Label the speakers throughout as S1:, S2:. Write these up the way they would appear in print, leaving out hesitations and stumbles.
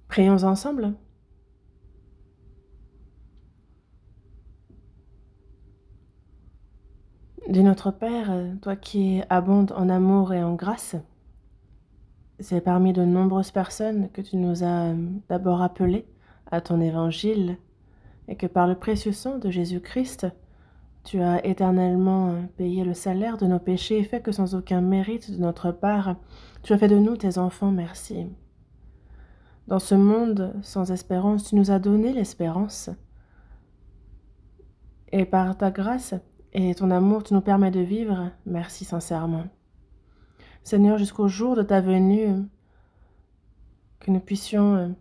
S1: Prions ensemble. Dis notre Père, toi qui abondes en amour et en grâce, c'est parmi de nombreuses personnes que tu nous as d'abord appelées à ton évangile et que par le précieux sang de Jésus-Christ, tu as éternellement payé le salaire de nos péchés et fait que sans aucun mérite de notre part, tu as fait de nous tes enfants, merci. Dans ce monde sans espérance, tu nous as donné l'espérance. Et par ta grâce et ton amour, tu nous permets de vivre, merci sincèrement. Seigneur, jusqu'au jour de ta venue, que nous puissions,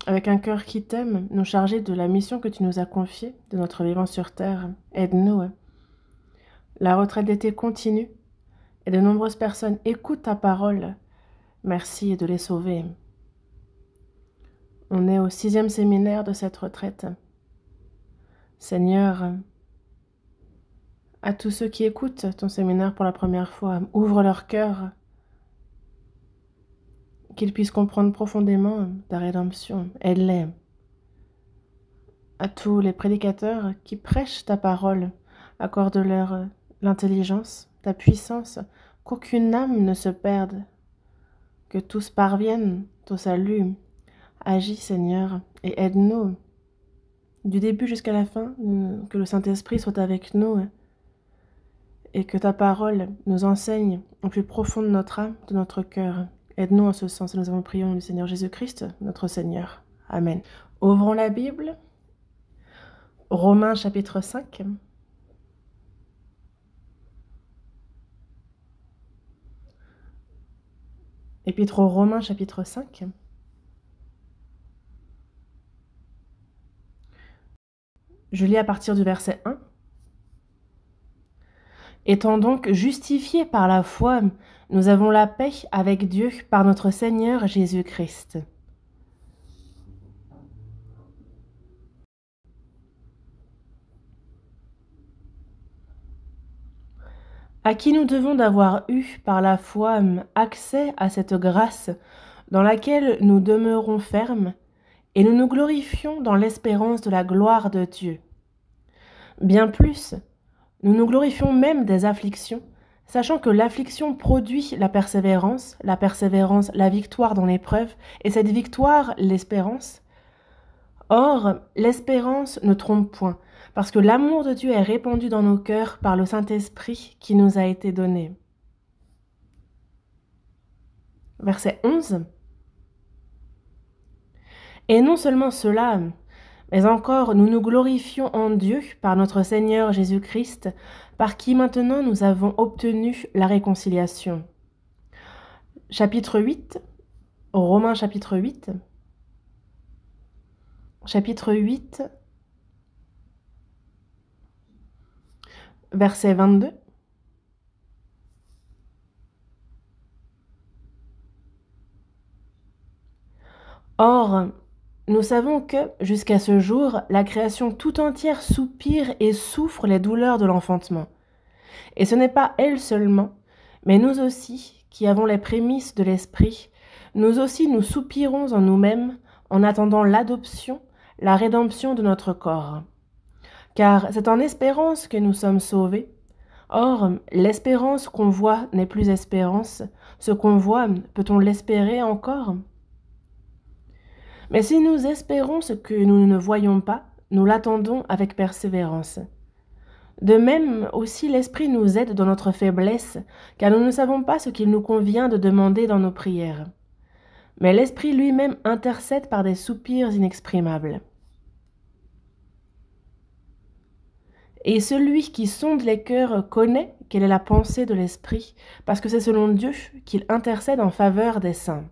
S1: avec un cœur qui t'aime, nous charger de la mission que tu nous as confiée, de notre vivant sur terre. Aide-nous. La retraite d'été continue et de nombreuses personnes écoutent ta parole. Merci de les sauver. On est au 6e séminaire de cette retraite. Seigneur, à tous ceux qui écoutent ton séminaire pour la première fois, ouvre leur cœur, qu'ils puissent comprendre profondément ta rédemption. Aide-les. À tous les prédicateurs qui prêchent ta parole, accorde-leur l'intelligence, ta puissance, qu'aucune âme ne se perde, que tous parviennent au salut. Agis, Seigneur, et aide-nous, du début jusqu'à la fin, que le Saint-Esprit soit avec nous, et que ta parole nous enseigne au plus profond de notre âme, de notre cœur. Aide-nous en ce sens, et nous avons prié au nom du Seigneur Jésus-Christ, notre Seigneur. Amen. Ouvrons la Bible. Romains chapitre 5. Épître aux Romains chapitre 5. Je lis à partir du verset 1. Étant donc justifiés par la foi, nous avons la paix avec Dieu par notre Seigneur Jésus-Christ. À qui nous devons d'avoir eu par la foi accès à cette grâce dans laquelle nous demeurons fermes et nous nous glorifions dans l'espérance de la gloire de Dieu. Bien plus, nous nous glorifions même des afflictions, sachant que l'affliction produit la persévérance la victoire dans l'épreuve, et cette victoire l'espérance. Or, l'espérance ne trompe point, parce que l'amour de Dieu est répandu dans nos cœurs par le Saint-Esprit qui nous a été donné. Verset 11. Et non seulement cela, mais encore nous nous glorifions en Dieu par notre Seigneur Jésus-Christ, par qui maintenant nous avons obtenu la réconciliation. Chapitre 8, Romains chapitre 8. Chapitre 8, verset 22. Or, nous savons que, jusqu'à ce jour, la création tout entière soupire et souffre les douleurs de l'enfantement. Et ce n'est pas elle seulement, mais nous aussi, qui avons les prémices de l'Esprit, nous aussi nous soupirons en nous-mêmes en attendant l'adoption, la rédemption de notre corps. Car c'est en espérance que nous sommes sauvés. Or, l'espérance qu'on voit n'est plus espérance. Ce qu'on voit, peut-on l'espérer encore ? Mais si nous espérons ce que nous ne voyons pas, nous l'attendons avec persévérance. De même aussi l'Esprit nous aide dans notre faiblesse, car nous ne savons pas ce qu'il nous convient de demander dans nos prières. Mais l'Esprit lui-même intercède par des soupirs inexprimables. Et celui qui sonde les cœurs connaît quelle est la pensée de l'Esprit, parce que c'est selon Dieu qu'il intercède en faveur des saints.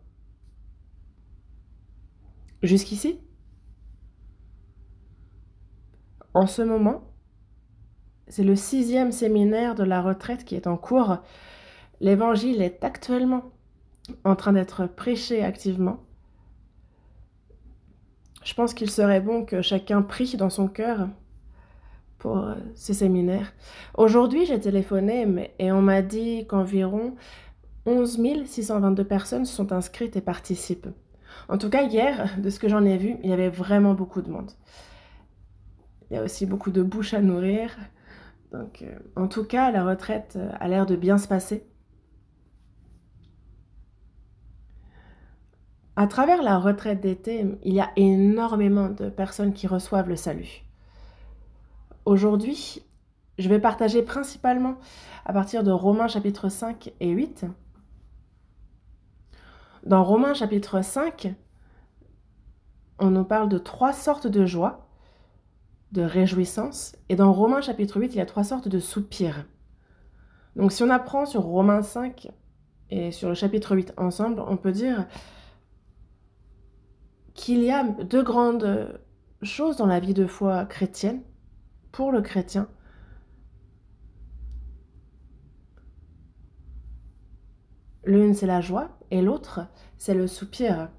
S1: Jusqu'ici, en ce moment, c'est le 6e séminaire de la retraite qui est en cours. L'évangile est actuellement en train d'être prêché activement. Je pense qu'il serait bon que chacun prie dans son cœur pour ce séminaire. Aujourd'hui, j'ai téléphoné et on m'a dit qu'environ 11 622 personnes sont inscrites et participent. En tout cas, hier, de ce que j'en ai vu, il y avait vraiment beaucoup de monde. Il y a aussi beaucoup de bouches à nourrir. Donc, en tout cas, la retraite a l'air de bien se passer. À travers la retraite d'été, il y a énormément de personnes qui reçoivent le salut. Aujourd'hui, je vais partager principalement à partir de Romains chapitre 5 et 8. Dans Romains chapitre 5, on nous parle de 3 sortes de joie, de réjouissance. Et dans Romains chapitre 8, il y a 3 sortes de soupirs. Donc si on apprend sur Romains 5 et sur le chapitre 8 ensemble, on peut dire qu'il y a 2 grandes choses dans la vie de foi chrétienne, pour le chrétien. L'une, c'est la joie, et l'autre, c'est le soupir.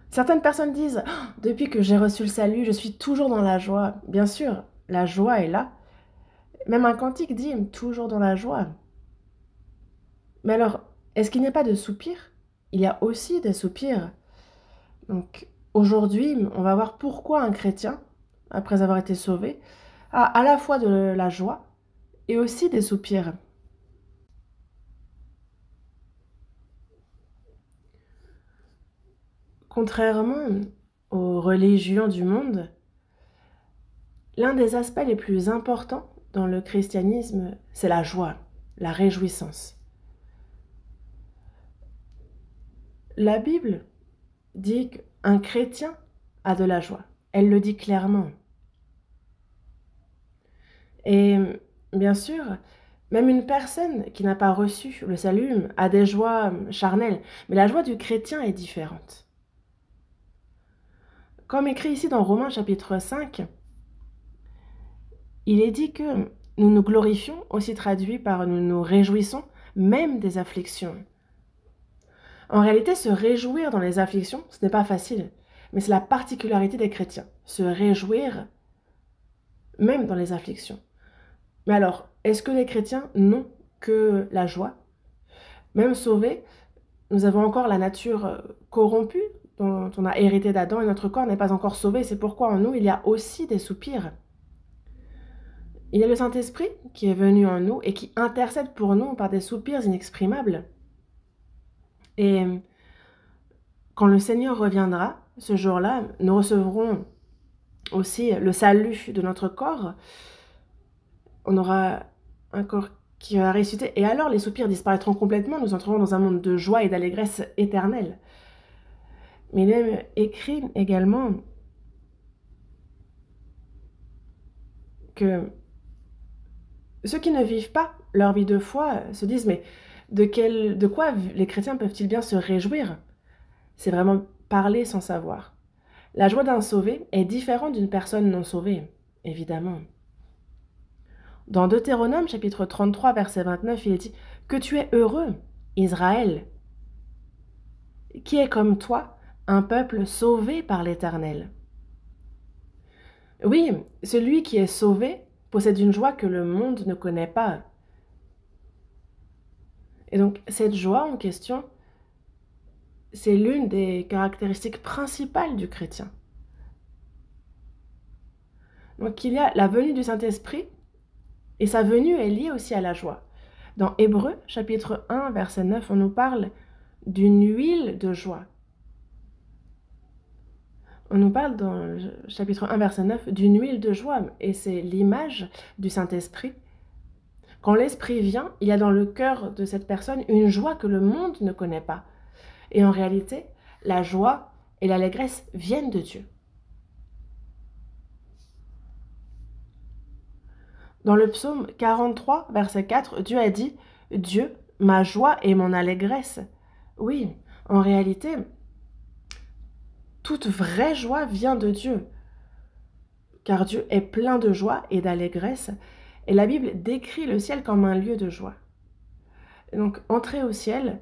S1: Certaines personnes disent « Oh, depuis que j'ai reçu le salut, je suis toujours dans la joie. » Bien sûr, la joie est là. Même un cantique dit « toujours dans la joie ». Mais alors, est-ce qu'il n'y a pas de soupir? Il y a aussi des soupirs. Donc, aujourd'hui, on va voir pourquoi un chrétien, après avoir été sauvé, a à la fois de la joie et aussi des soupirs. Contrairement aux religions du monde, l'un des aspects les plus importants dans le christianisme, c'est la joie, la réjouissance. La Bible dit qu'un chrétien a de la joie. Elle le dit clairement. Et bien sûr, même une personne qui n'a pas reçu le salut a des joies charnelles, mais la joie du chrétien est différente. Comme écrit ici dans Romains chapitre 5, il est dit que nous nous glorifions, aussi traduit par nous nous réjouissons, même des afflictions. En réalité, se réjouir dans les afflictions, ce n'est pas facile, mais c'est la particularité des chrétiens, se réjouir même dans les afflictions. Mais alors, est-ce que les chrétiens n'ont que la joie? Même sauvés, nous avons encore la nature corrompue dont on a hérité d'Adam et notre corps n'est pas encore sauvé. C'est pourquoi en nous, il y a aussi des soupirs. Il y a le Saint-Esprit qui est venu en nous et qui intercède pour nous par des soupirs inexprimables. Et quand le Seigneur reviendra, ce jour-là, nous recevrons aussi le salut de notre corps. On aura un corps qui va ressusciter. Et alors, les soupirs disparaîtront complètement. Nous entrerons dans un monde de joie et d'allégresse éternelle. Mais il est écrit également que ceux qui ne vivent pas leur vie de foi se disent « Mais de quoi les chrétiens peuvent-ils bien se réjouir ?» C'est vraiment parler sans savoir. La joie d'un sauvé est différente d'une personne non sauvée, évidemment. Dans Deutéronome, chapitre 33, verset 29, il est dit « Que tu es heureux, Israël, qui est comme toi, un peuple sauvé par l'Éternel. » Oui, celui qui est sauvé possède une joie que le monde ne connaît pas. Et donc, cette joie en question, c'est l'une des caractéristiques principales du chrétien. Donc, il y a la venue du Saint-Esprit, et sa venue est liée aussi à la joie. Dans Hébreux, chapitre 1, verset 9, on nous parle d'une huile de joie. On nous parle dans le chapitre 1, verset 9, d'une huile de joie, et c'est l'image du Saint-Esprit. Quand l'Esprit vient, il y a dans le cœur de cette personne une joie que le monde ne connaît pas. Et en réalité, la joie et l'allégresse viennent de Dieu. Dans le psaume 43, verset 4, Dieu a dit « Dieu, ma joie et mon allégresse ». Oui, en réalité, toute vraie joie vient de Dieu, car Dieu est plein de joie et d'allégresse, et la Bible décrit le ciel comme un lieu de joie. Et donc, entrer au ciel,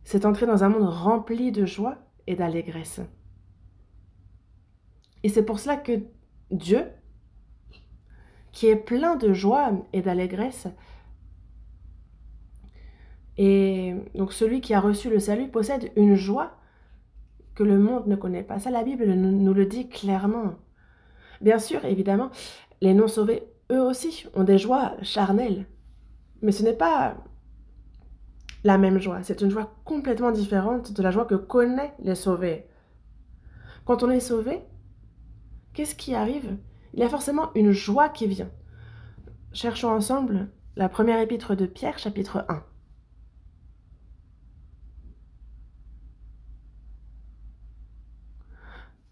S1: c'est entrer dans un monde rempli de joie et d'allégresse. Et c'est pour cela que Dieu, qui est plein de joie et d'allégresse, Et donc celui qui a reçu le salut possède une joie que le monde ne connaît pas. Ça, la Bible nous le dit clairement. Bien sûr, évidemment, les non-sauvés, eux aussi, ont des joies charnelles. Mais ce n'est pas la même joie. C'est une joie complètement différente de la joie que connaissent les sauvés. Quand on est sauvé, qu'est-ce qui arrive? Il y a forcément une joie qui vient. Cherchons ensemble la première épître de Pierre, chapitre 1.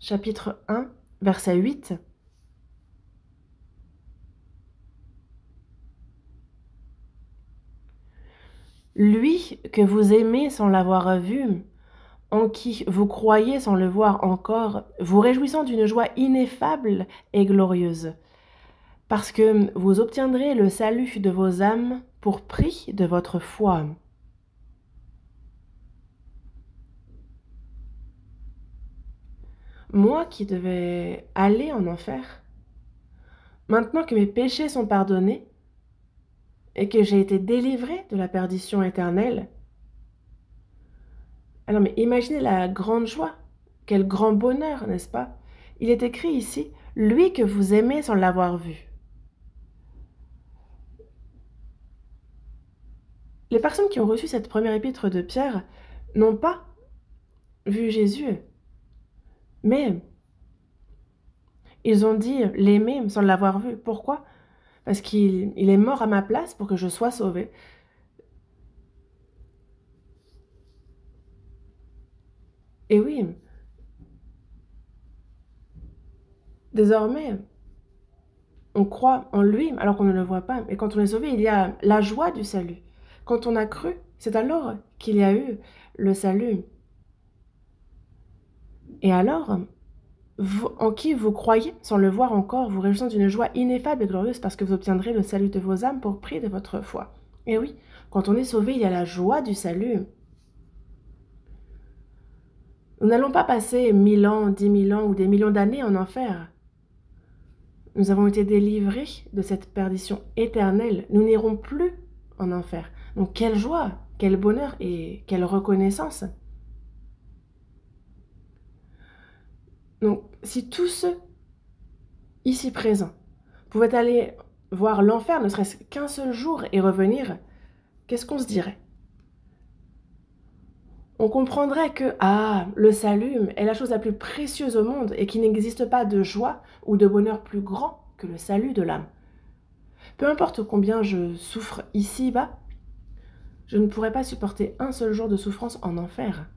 S1: Chapitre 1, verset 8. Lui que vous aimez sans l'avoir vu, en qui vous croyez sans le voir encore, vous réjouissant d'une joie ineffable et glorieuse, parce que vous obtiendrez le salut de vos âmes pour prix de votre foi. Moi qui devais aller en enfer, maintenant que mes péchés sont pardonnés et que j'ai été délivré de la perdition éternelle, alors mais imaginez la grande joie, quel grand bonheur, n'est-ce pas? Il est écrit ici, lui que vous aimez sans l'avoir vu. Les personnes qui ont reçu cette première épître de Pierre n'ont pas vu Jésus, mais ils ont dit l'aimer sans l'avoir vu. Pourquoi? Parce qu'il est mort à ma place pour que je sois sauvé. Et oui, désormais, on croit en lui alors qu'on ne le voit pas. Et quand on est sauvé, il y a la joie du salut. Quand on a cru, c'est alors qu'il y a eu le salut. Et alors, en qui vous croyez, sans le voir encore, vous réjouissant d'une joie ineffable et glorieuse parce que vous obtiendrez le salut de vos âmes pour prix de votre foi. Et oui, quand on est sauvé, il y a la joie du salut. Nous n'allons pas passer 1000 ans, 10 000 ans ou des millions d'années en enfer. Nous avons été délivrés de cette perdition éternelle. Nous n'irons plus en enfer. Donc quelle joie, quel bonheur et quelle reconnaissance. Donc si tous ceux ici présents pouvaient aller voir l'enfer ne serait-ce qu'un seul jour et revenir, qu'est-ce qu'on se dirait? On comprendrait que, le salut est la chose la plus précieuse au monde et qu'il n'existe pas de joie ou de bonheur plus grand que le salut de l'âme. Peu importe combien je souffre ici-bas, je ne pourrais pas supporter un seul jour de souffrance en enfer.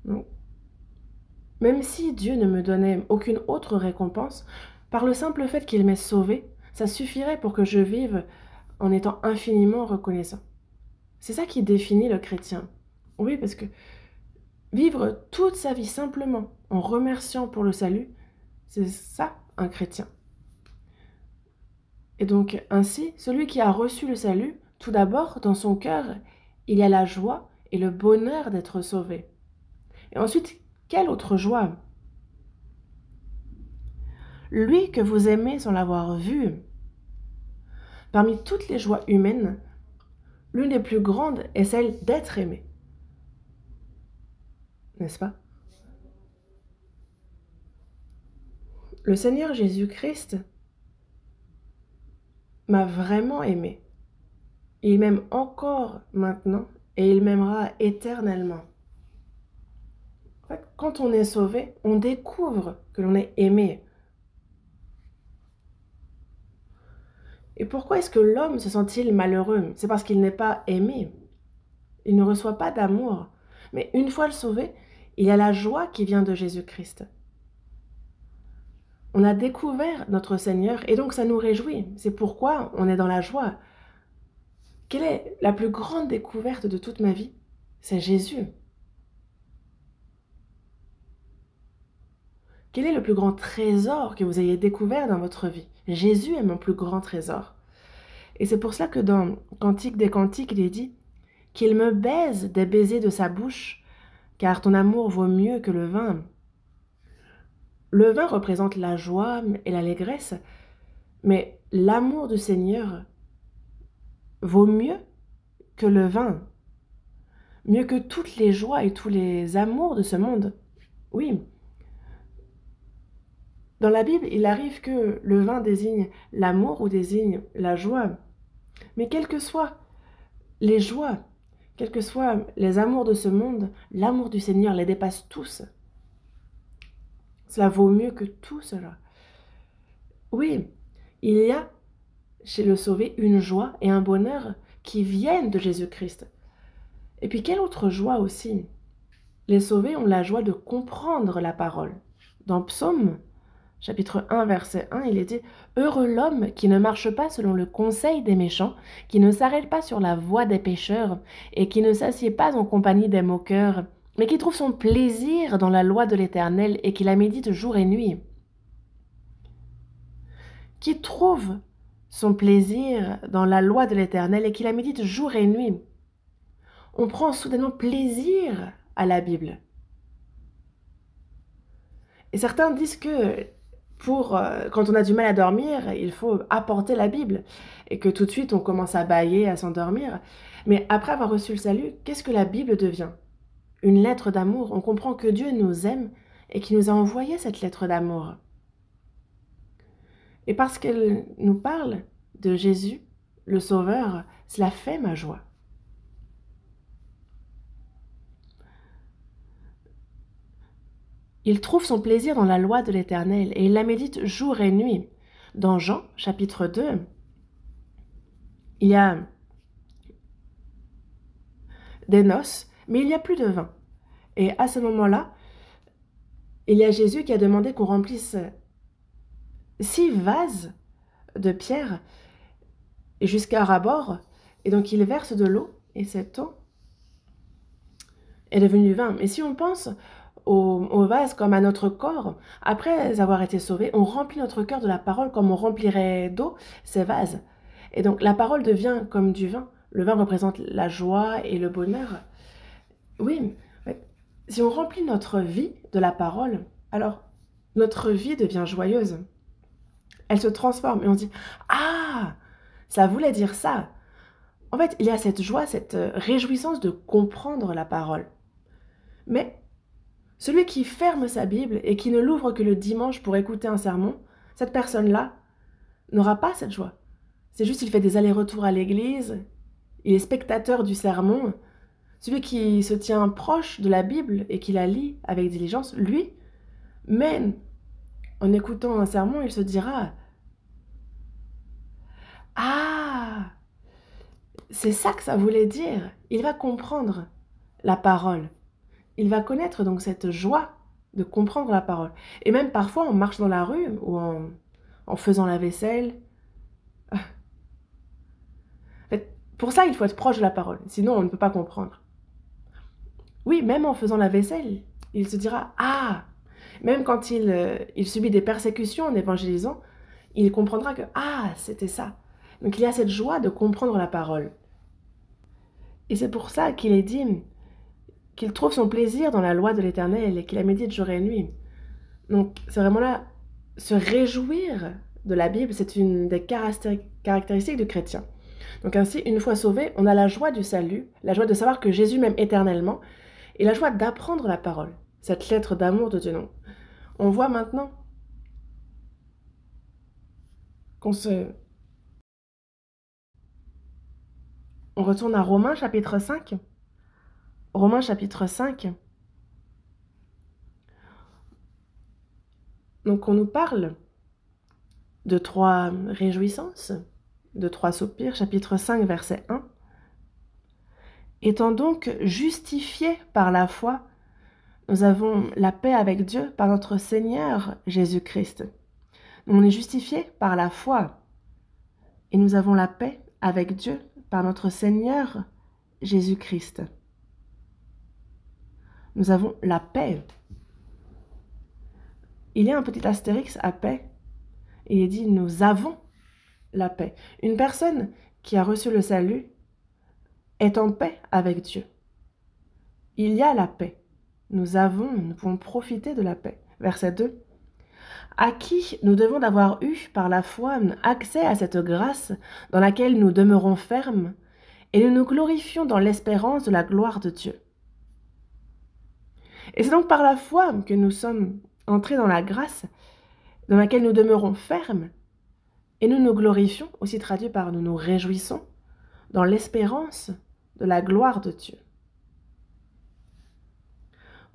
S1: Donc, même si Dieu ne me donnait aucune autre récompense, par le simple fait qu'il m'ait sauvé, ça suffirait pour que je vive en étant infiniment reconnaissant. C'est ça qui définit le chrétien. Oui, parce que vivre toute sa vie simplement en remerciant pour le salut, c'est ça un chrétien. Et donc ainsi, celui qui a reçu le salut, tout d'abord, dans son cœur, il y a la joie et le bonheur d'être sauvé. Et ensuite, quelle autre joie? Lui que vous aimez sans l'avoir vu. Parmi toutes les joies humaines, l'une des plus grandes est celle d'être aimé. N'est-ce pas? Le Seigneur Jésus-Christ m'a vraiment aimé. Il m'aime encore maintenant et il m'aimera éternellement. En fait, quand on est sauvé, on découvre que l'on est aimé. Et pourquoi est-ce que l'homme se sent-il malheureux? C'est parce qu'il n'est pas aimé. Il ne reçoit pas d'amour. Mais une fois le sauvé, il y a la joie qui vient de Jésus-Christ. On a découvert notre Seigneur et donc ça nous réjouit. C'est pourquoi on est dans la joie. Quelle est la plus grande découverte de toute ma vie? C'est Jésus. Quel est le plus grand trésor que vous ayez découvert dans votre vie? Jésus est mon plus grand trésor. Et c'est pour cela que dans Cantique des Cantiques, il est dit qu'il me baise des baisers de sa bouche, car ton amour vaut mieux que le vin. Le vin représente la joie et l'allégresse, mais l'amour du Seigneur vaut mieux que le vin, mieux que toutes les joies et tous les amours de ce monde. Oui, dans la Bible, il arrive que le vin désigne l'amour ou désigne la joie. Mais quelles que soient les joies, quels que soient les amours de ce monde, l'amour du Seigneur les dépasse tous. Cela vaut mieux que tout cela. Oui, il y a chez le sauvé une joie et un bonheur qui viennent de Jésus-Christ. Et puis quelle autre joie aussi? Les sauvés ont la joie de comprendre la parole. Dans Psaume, chapitre 1, verset 1, il est dit « Heureux l'homme qui ne marche pas selon le conseil des méchants, qui ne s'arrête pas sur la voie des pécheurs, et qui ne s'assied pas en compagnie des moqueurs, mais qui trouve son plaisir dans la loi de l'Éternel et qui la médite jour et nuit. » Qui trouve son plaisir dans la loi de l'Éternel et qui la médite jour et nuit. On prend soudainement plaisir à la Bible. Et certains disent que quand on a du mal à dormir, il faut apporter la Bible et que tout de suite on commence à bâiller, à s'endormir. Mais après avoir reçu le salut, qu'est-ce que la Bible devient? Une lettre d'amour. On comprend que Dieu nous aime et qu'il nous a envoyé cette lettre d'amour. Et parce qu'elle nous parle de Jésus, le Sauveur, cela fait ma joie. Il trouve son plaisir dans la loi de l'Éternel et il la médite jour et nuit. Dans Jean, chapitre 2, il y a des noces, mais il n'y a plus de vin. Et à ce moment-là, il y a Jésus qui a demandé qu'on remplisse 6 vases de pierre jusqu'à ras-bord. Et donc il verse de l'eau et cette eau est devenue vin. Mais si on pense au vase comme à notre corps, après avoir été sauvé, on remplit notre cœur de la parole comme on remplirait d'eau ces vases. Et donc la parole devient comme du vin. Le vin représente la joie et le bonheur. Oui, si on remplit notre vie de la parole, alors notre vie devient joyeuse. Elle se transforme et on se dit « Ah, ça voulait dire ça !» En fait, il y a cette joie, cette réjouissance de comprendre la parole. Mais celui qui ferme sa Bible et qui ne l'ouvre que le dimanche pour écouter un sermon, cette personne-là n'aura pas cette joie. C'est juste qu'il fait des allers-retours à l'église, il est spectateur du sermon. Celui qui se tient proche de la Bible et qui la lit avec diligence, lui, même en écoutant un sermon, il se dira « Ah, c'est ça que ça voulait dire !» Il va comprendre la parole. Il va connaître donc cette joie de comprendre la parole. Et même parfois, on marche dans la rue ou en faisant la vaisselle. En fait, pour ça, il faut être proche de la parole. Sinon, on ne peut pas comprendre. Oui, même en faisant la vaisselle, il se dira « Ah !» Même quand il subit des persécutions en évangélisant, il comprendra que « Ah, c'était ça !» Donc il y a cette joie de comprendre la parole. Et c'est pour ça qu'il est dit qu'il trouve son plaisir dans la loi de l'Éternel et qu'il la médite jour et nuit. Donc c'est vraiment là, se réjouir de la Bible, c'est une des caractéristiques du chrétien. Donc ainsi, une fois sauvé, on a la joie du salut, la joie de savoir que Jésus m'aime éternellement, et la joie d'apprendre la parole, cette lettre d'amour de Dieu. Non. On voit maintenant qu'on On retourne à Romains chapitre 5. Romains chapitre 5. Donc on nous parle de 3 réjouissances, de 3 soupirs, chapitre 5, verset 1. Étant donc justifiés par la foi, nous avons la paix avec Dieu par notre Seigneur Jésus-Christ. On est justifiés par la foi et nous avons la paix avec Dieu par notre Seigneur Jésus-Christ. Nous avons la paix. Il y a un petit astérix à paix. Il est dit « nous avons la paix ». Une personne qui a reçu le salut est en paix avec Dieu. Il y a la paix. Nous pouvons profiter de la paix. Verset 2. à qui nous devons d'avoir eu par la foi accès à cette grâce dans laquelle nous demeurons fermes et nous nous glorifions dans l'espérance de la gloire de Dieu. Et c'est donc par la foi que nous sommes entrés dans la grâce dans laquelle nous demeurons fermes et nous nous glorifions, aussi traduit par nous nous réjouissons, dans l'espérance de la gloire de Dieu.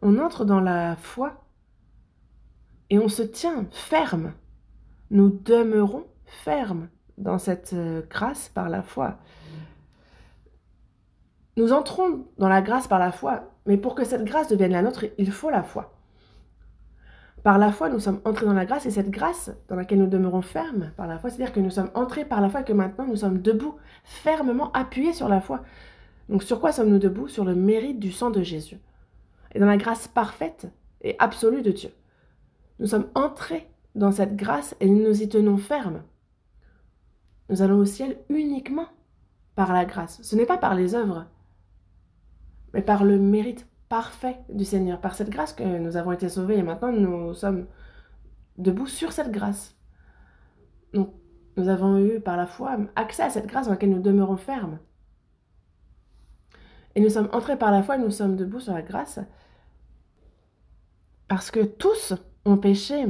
S1: On entre dans la foi et on se tient ferme. Nous demeurons fermes dans cette grâce par la foi. Nous entrons dans la grâce par la foi, mais pour que cette grâce devienne la nôtre, il faut la foi. Par la foi, nous sommes entrés dans la grâce, et cette grâce dans laquelle nous demeurons fermes par la foi, c'est-à-dire que nous sommes entrés par la foi et que maintenant nous sommes debout, fermement appuyés sur la foi. Donc sur quoi sommes-nous debout? Sur le mérite du sang de Jésus. Et dans la grâce parfaite et absolue de Dieu. Nous sommes entrés dans cette grâce et nous nous y tenons fermes. Nous allons au ciel uniquement par la grâce. Ce n'est pas par les œuvres, mais par le mérite parfait du Seigneur, par cette grâce que nous avons été sauvés et maintenant nous sommes debout sur cette grâce. Donc, nous avons eu par la foi accès à cette grâce dans laquelle nous demeurons fermes. Et nous sommes entrés par la foi et nous sommes debout sur la grâce parce que tous ont péché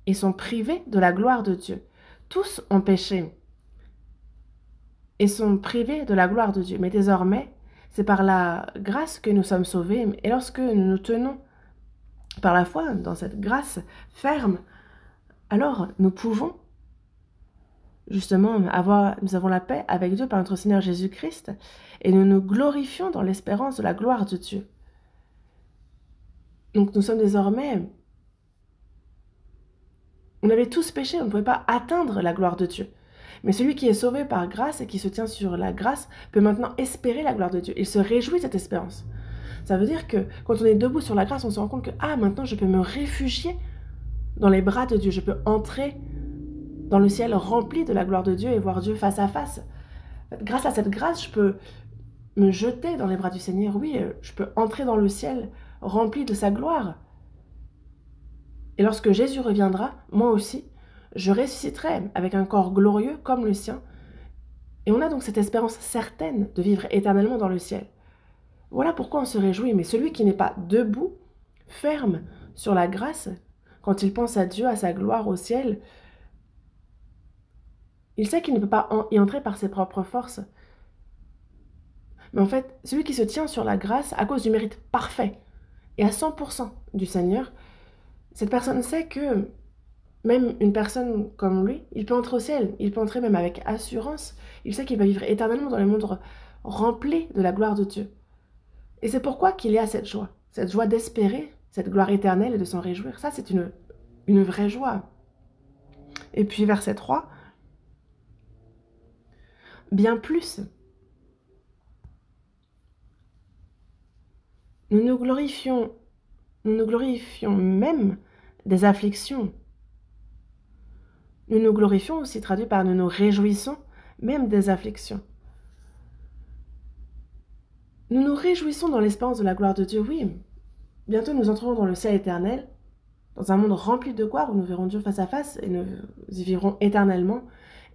S1: et sont privés de la gloire de Dieu. Tous ont péché et sont privés de la gloire de Dieu. Mais désormais, c'est par la grâce que nous sommes sauvés. Et lorsque nous nous tenons par la foi dans cette grâce ferme, alors nous pouvons justement nous avons la paix avec Dieu par notre Seigneur Jésus-Christ et nous nous glorifions dans l'espérance de la gloire de Dieu. Donc nous sommes désormais... On avait tous péché, on ne pouvait pas atteindre la gloire de Dieu. Mais celui qui est sauvé par grâce et qui se tient sur la grâce peut maintenant espérer la gloire de Dieu. Il se réjouit de cette espérance. Ça veut dire que quand on est debout sur la grâce, on se rend compte que maintenant je peux me réfugier dans les bras de Dieu. Je peux entrer dans le ciel rempli de la gloire de Dieu et voir Dieu face à face. Grâce à cette grâce, je peux me jeter dans les bras du Seigneur. Oui, je peux entrer dans le ciel rempli de sa gloire. Et lorsque Jésus reviendra, moi aussi, je ressusciterai avec un corps glorieux comme le sien. Et on a donc cette espérance certaine de vivre éternellement dans le ciel. Voilà pourquoi on se réjouit. Mais celui qui n'est pas debout, ferme sur la grâce, quand il pense à Dieu, à sa gloire au ciel, il sait qu'il ne peut pas y entrer par ses propres forces. Mais en fait, celui qui se tient sur la grâce à cause du mérite parfait et à 100% du Seigneur, cette personne sait que même une personne comme lui, il peut entrer au ciel, il peut entrer même avec assurance. Il sait qu'il va vivre éternellement dans le monde rempli de la gloire de Dieu. Et c'est pourquoi qu'il y a cette joie d'espérer cette gloire éternelle et de s'en réjouir. Ça, c'est une vraie joie. Et puis verset 3, bien plus, nous nous glorifions même des afflictions. Nous nous glorifions aussi, traduit par nous nous réjouissons même des afflictions. Nous nous réjouissons dans l'espérance de la gloire de Dieu, oui. Bientôt nous entrerons dans le ciel éternel, dans un monde rempli de gloire où nous verrons Dieu face à face et nous y vivrons éternellement.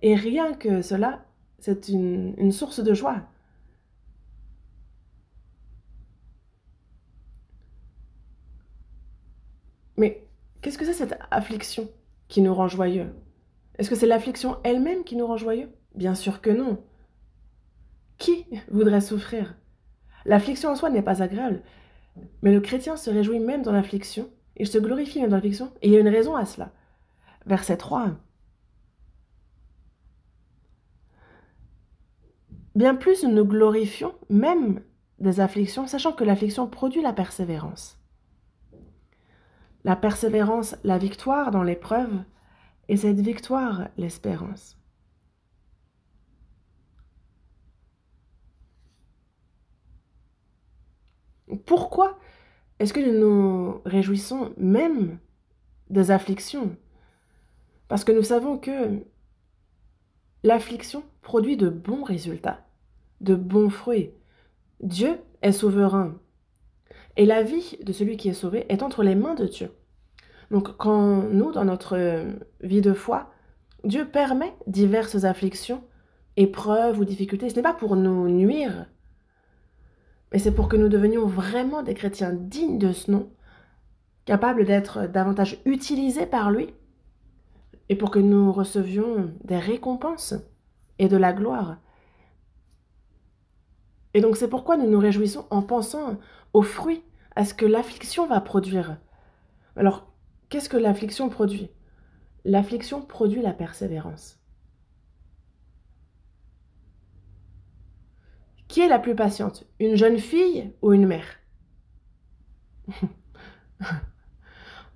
S1: Et rien que cela, c'est une source de joie. Mais qu'est-ce que c'est cette affliction qui nous rend joyeux? Est-ce que c'est l'affliction elle-même qui nous rend joyeux? Bien sûr que non. Qui voudrait souffrir? L'affliction en soi n'est pas agréable, mais le chrétien se réjouit même dans l'affliction, il se glorifie même dans l'affliction, et il y a une raison à cela. Verset 3. Bien plus nous nous glorifions même des afflictions, sachant que l'affliction produit la persévérance. La persévérance, la victoire dans l'épreuve, et cette victoire, l'espérance. Pourquoi est-ce que nous nous réjouissons même des afflictions? Parce que nous savons que l'affliction produit de bons résultats, de bons fruits. Dieu est souverain. Et la vie de celui qui est sauvé est entre les mains de Dieu. Donc quand nous, dans notre vie de foi, Dieu permet diverses afflictions, épreuves ou difficultés, ce n'est pas pour nous nuire, mais c'est pour que nous devenions vraiment des chrétiens dignes de ce nom, capables d'être davantage utilisés par lui, et pour que nous recevions des récompenses et de la gloire. Et donc c'est pourquoi nous nous réjouissons en pensant aux fruits, à ce que l'affliction va produire. Alors, qu'est-ce que l'affliction produit? L'affliction produit la persévérance. Qui est la plus patiente? Une jeune fille ou une mère?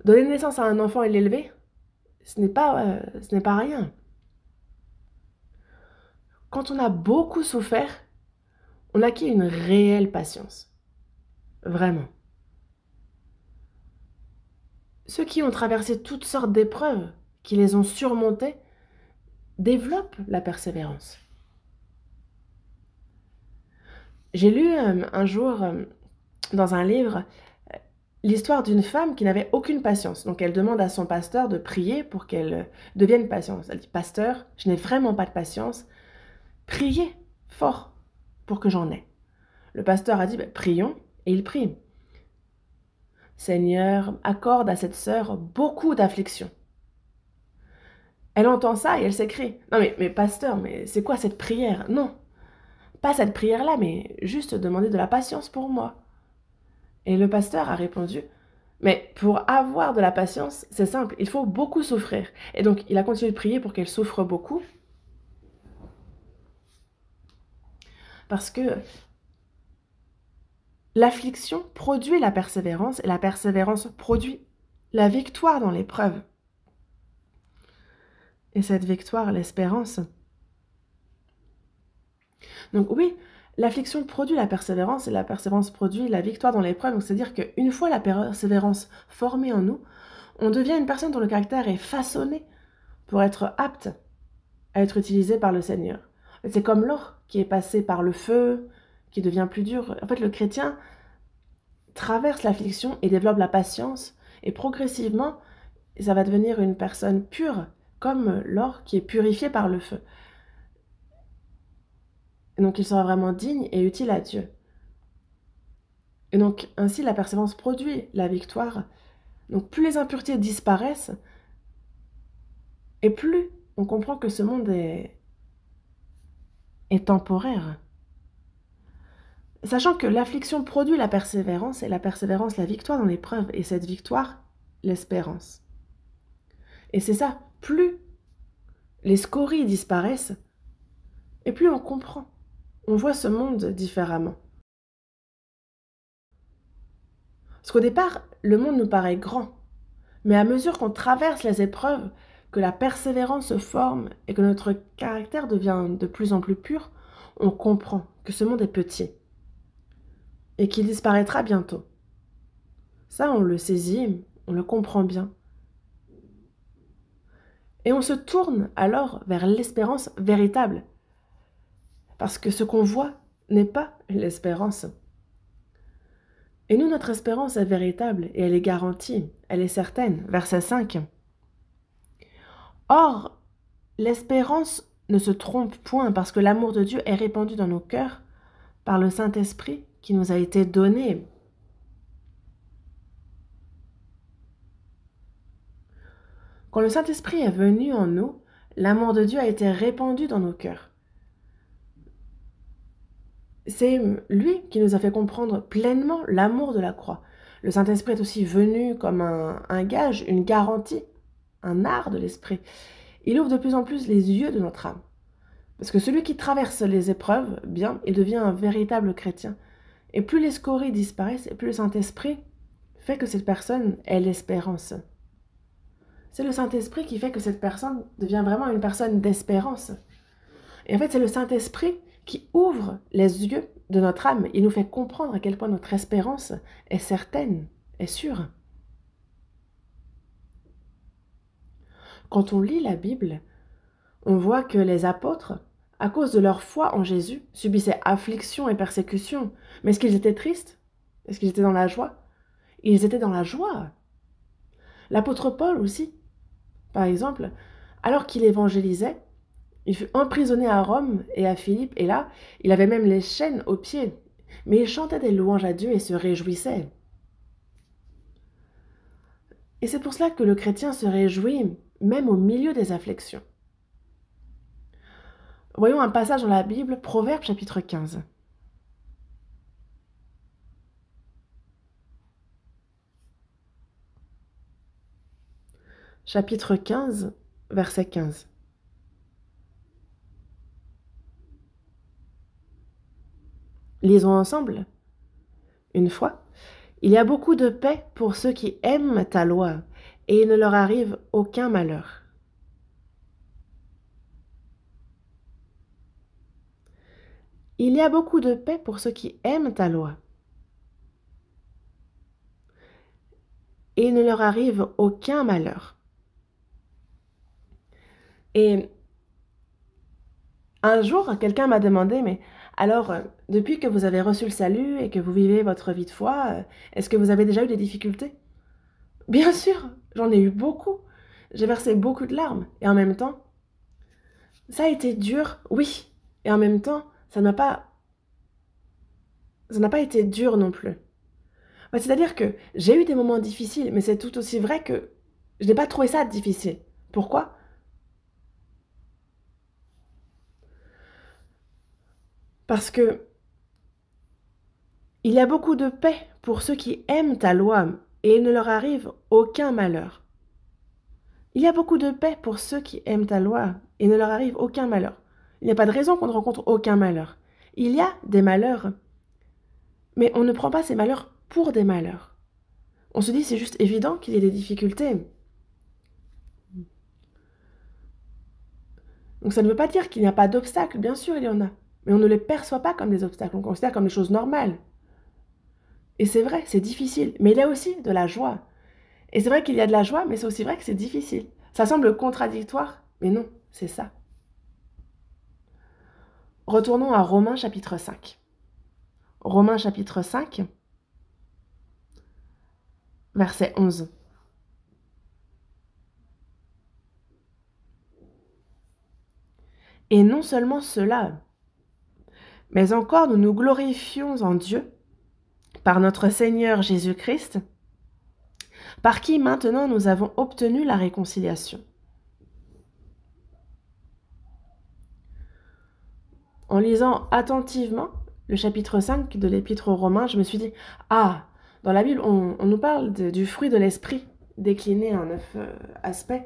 S1: Donner naissance à un enfant et l'élever, ce n'est pas rien. Quand on a beaucoup souffert, on acquiert une réelle patience. Vraiment. Ceux qui ont traversé toutes sortes d'épreuves, qui les ont surmontées, développent la persévérance. J'ai lu un jour dans un livre l'histoire d'une femme qui n'avait aucune patience. Donc elle demande à son pasteur de prier pour qu'elle devienne patiente. Elle dit: pasteur, je n'ai vraiment pas de patience. Priez fort pour que j'en ai. Le pasteur a dit: prions, et il prie. Seigneur, accorde à cette sœur beaucoup d'afflictions. Elle entend ça et elle s'écrie: non mais pasteur, mais c'est quoi cette prière? Non, pas cette prière-là, mais juste demander de la patience pour moi. Et le pasteur a répondu: mais pour avoir de la patience, c'est simple, il faut beaucoup souffrir. Et donc il a continué de prier pour qu'elle souffre beaucoup. Parce que l'affliction produit la persévérance et la persévérance produit la victoire dans l'épreuve. Et cette victoire, l'espérance. Donc oui, l'affliction produit la persévérance et la persévérance produit la victoire dans l'épreuve. Donc c'est-à-dire qu'une fois la persévérance formée en nous, on devient une personne dont le caractère est façonné pour être apte à être utilisé par le Seigneur. C'est comme l'or qui est passé par le feu, qui devient plus dur. En fait, le chrétien traverse l'affliction et développe la patience, et progressivement, ça va devenir une personne pure, comme l'or qui est purifié par le feu. Et donc il sera vraiment digne et utile à Dieu. Et donc ainsi la persévérance produit la victoire. Donc plus les impuretés disparaissent, et plus on comprend que ce monde est temporaire. Sachant que l'affliction produit la persévérance, et la persévérance la victoire dans l'épreuve, et cette victoire, l'espérance. Et c'est ça, plus les scories disparaissent, et plus on comprend. On voit ce monde différemment. Parce qu'au départ, le monde nous paraît grand. Mais à mesure qu'on traverse les épreuves, que la persévérance se forme et que notre caractère devient de plus en plus pur, on comprend que ce monde est petit et qu'il disparaîtra bientôt. Ça, on le saisit, on le comprend bien. Et on se tourne alors vers l'espérance véritable. Parce que ce qu'on voit n'est pas l'espérance. Et nous, notre espérance est véritable et elle est garantie, elle est certaine. Verset 5. Or, l'espérance ne se trompe point parce que l'amour de Dieu est répandu dans nos cœurs par le Saint-Esprit qui nous a été donné. Quand le Saint-Esprit est venu en nous, l'amour de Dieu a été répandu dans nos cœurs. C'est lui qui nous a fait comprendre pleinement l'amour de la croix. Le Saint-Esprit est aussi venu comme un gage, une garantie, un art de l'Esprit. Il ouvre de plus en plus les yeux de notre âme. Parce que celui qui traverse les épreuves, bien, il devient un véritable chrétien. Et plus les scories disparaissent, et plus le Saint-Esprit fait que cette personne ait l'espérance. C'est le Saint-Esprit qui fait que cette personne devient vraiment une personne d'espérance. Et en fait, c'est le Saint-Esprit qui ouvre les yeux de notre âme. Il nous fait comprendre à quel point notre espérance est certaine, est sûre. Quand on lit la Bible, on voit que les apôtres, à cause de leur foi en Jésus, subissaient afflictions et persécutions. Mais est-ce qu'ils étaient tristes? Est-ce qu'ils étaient dans la joie? Ils étaient dans la joie. L'apôtre Paul aussi, par exemple, alors qu'il évangélisait, il fut emprisonné à Rome et à Philippe, et là, il avait même les chaînes aux pieds, mais il chantait des louanges à Dieu et se réjouissait. Et c'est pour cela que le chrétien se réjouit même au milieu des afflictions. Voyons un passage dans la Bible, Proverbes chapitre 15. Chapitre 15, verset 15. Lisons ensemble. Une fois, il y a beaucoup de paix pour ceux qui aiment ta loi, et il ne leur arrive aucun malheur. Il y a beaucoup de paix pour ceux qui aiment ta loi, et il ne leur arrive aucun malheur. Et un jour, quelqu'un m'a demandé, mais alors, depuis que vous avez reçu le salut et que vous vivez votre vie de foi, est-ce que vous avez déjà eu des difficultés? Bien sûr, j'en ai eu beaucoup. J'ai versé beaucoup de larmes. Et en même temps, ça a été dur, oui. Et en même temps, ça n'a pas été dur non plus. C'est-à-dire que j'ai eu des moments difficiles, mais c'est tout aussi vrai que je n'ai pas trouvé ça difficile. Pourquoi? Parce que il y a beaucoup de paix pour ceux qui aiment ta loi, et il ne leur arrive aucun malheur. Il y a beaucoup de paix pour ceux qui aiment ta loi, et il ne leur arrive aucun malheur. Il n'y a pas de raison qu'on ne rencontre aucun malheur. Il y a des malheurs, mais on ne prend pas ces malheurs pour des malheurs. On se dit c'est juste évident qu'il y ait des difficultés. Donc ça ne veut pas dire qu'il n'y a pas d'obstacles, bien sûr il y en a, mais on ne les perçoit pas comme des obstacles, on considère comme des choses normales. Et c'est vrai, c'est difficile, mais il y a aussi de la joie. Et c'est vrai qu'il y a de la joie, mais c'est aussi vrai que c'est difficile. Ça semble contradictoire, mais non, c'est ça. Retournons à Romains chapitre 5. Romains chapitre 5, verset 11. Et non seulement cela, mais encore nous nous glorifions en Dieu par notre Seigneur Jésus-Christ, par qui maintenant nous avons obtenu la réconciliation. En lisant attentivement le chapitre 5 de l'Épître aux Romains, je me suis dit, ah, dans la Bible, on nous parle du fruit de l'esprit, décliné en 9 aspects.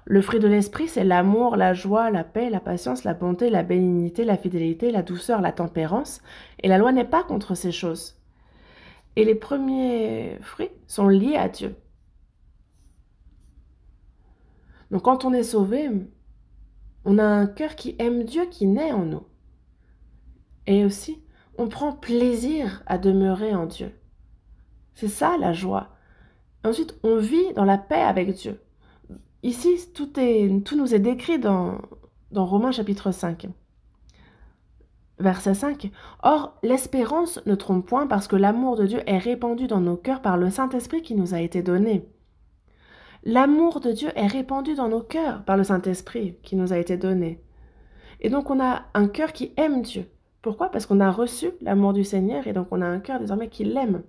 S1: Le fruit de l'esprit, c'est l'amour, la joie, la paix, la patience, la bonté, la bénignité, la fidélité, la douceur, la tempérance. Et la loi n'est pas contre ces choses. Et les premiers fruits sont liés à Dieu. Donc quand on est sauvé, on a un cœur qui aime Dieu qui naît en nous. Et aussi, on prend plaisir à demeurer en Dieu. C'est ça la joie. Ensuite, on vit dans la paix avec Dieu. Ici, tout nous est décrit dans Romains chapitre 5. Verset 5. Or, l'espérance ne trompe point parce que l'amour de Dieu est répandu dans nos cœurs par le Saint-Esprit qui nous a été donné. L'amour de Dieu est répandu dans nos cœurs par le Saint-Esprit qui nous a été donné. Et donc, on a un cœur qui aime Dieu. Pourquoi? Parce qu'on a reçu l'amour du Seigneur et donc on a un cœur désormais qui l'aime.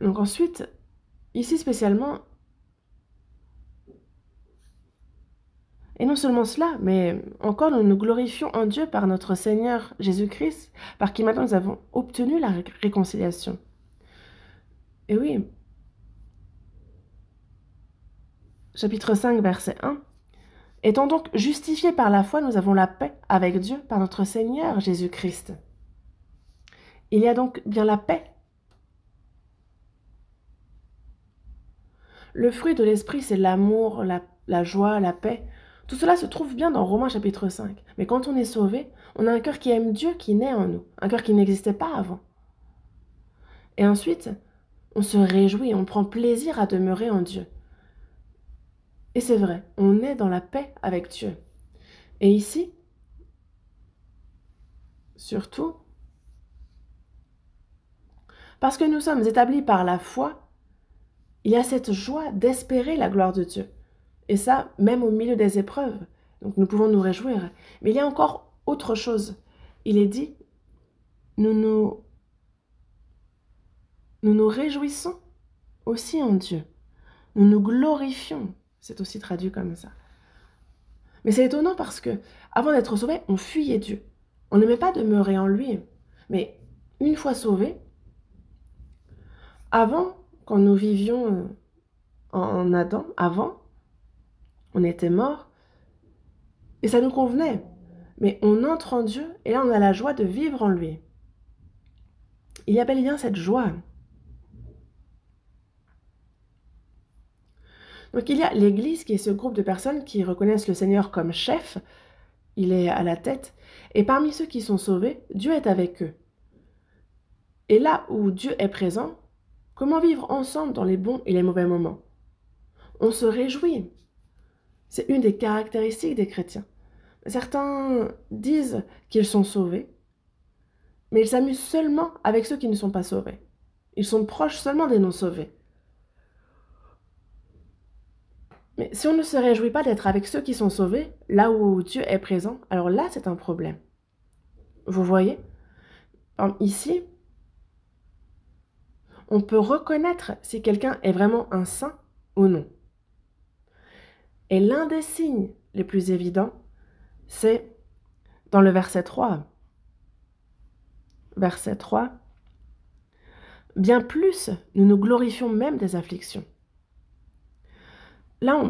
S1: Donc ensuite, ici spécialement, et non seulement cela, mais encore nous nous glorifions en Dieu par notre Seigneur Jésus-Christ, par qui maintenant nous avons obtenu la réconciliation. Et oui, chapitre 5, verset 1. Étant donc justifiés par la foi, nous avons la paix avec Dieu par notre Seigneur Jésus-Christ. Il y a donc bien la paix. Le fruit de l'esprit, c'est l'amour, la joie, la paix. Tout cela se trouve bien dans Romains chapitre 5. Mais quand on est sauvé, on a un cœur qui aime Dieu qui naît en nous, un cœur qui n'existait pas avant. Et ensuite, on se réjouit, on prend plaisir à demeurer en Dieu. Et c'est vrai, on est dans la paix avec Dieu. Et ici, surtout, Parce que nous sommes établis par la foi, il y a cette joie d'espérer la gloire de Dieu. Et ça, même au milieu des épreuves. Donc nous pouvons nous réjouir. Mais il y a encore autre chose. Il est dit, nous nous réjouissons aussi en Dieu. Nous nous glorifions. C'est aussi traduit comme ça. Mais c'est étonnant parce que, avant d'être sauvé, on fuyait Dieu. On n'aimait pas demeurer en lui. Mais une fois sauvé, avant, quand nous vivions en Adam, avant, on était morts et ça nous convenait. Mais on entre en Dieu et là on a la joie de vivre en lui. Il y a bel et bien cette joie. Donc il y a l'Église qui est ce groupe de personnes qui reconnaissent le Seigneur comme chef, il est à la tête, et parmi ceux qui sont sauvés, Dieu est avec eux. Et là où Dieu est présent, comment vivre ensemble dans les bons et les mauvais moments? On se réjouit. C'est une des caractéristiques des chrétiens. Certains disent qu'ils sont sauvés, mais ils s'amusent seulement avec ceux qui ne sont pas sauvés. Ils sont proches seulement des non-sauvés. Mais si on ne se réjouit pas d'être avec ceux qui sont sauvés, là où Dieu est présent, alors là, c'est un problème. Vous voyez? Ici, on peut reconnaître si quelqu'un est vraiment un saint ou non. Et l'un des signes les plus évidents, c'est dans le verset 3. Verset 3. Bien plus, nous nous glorifions même des afflictions. Là,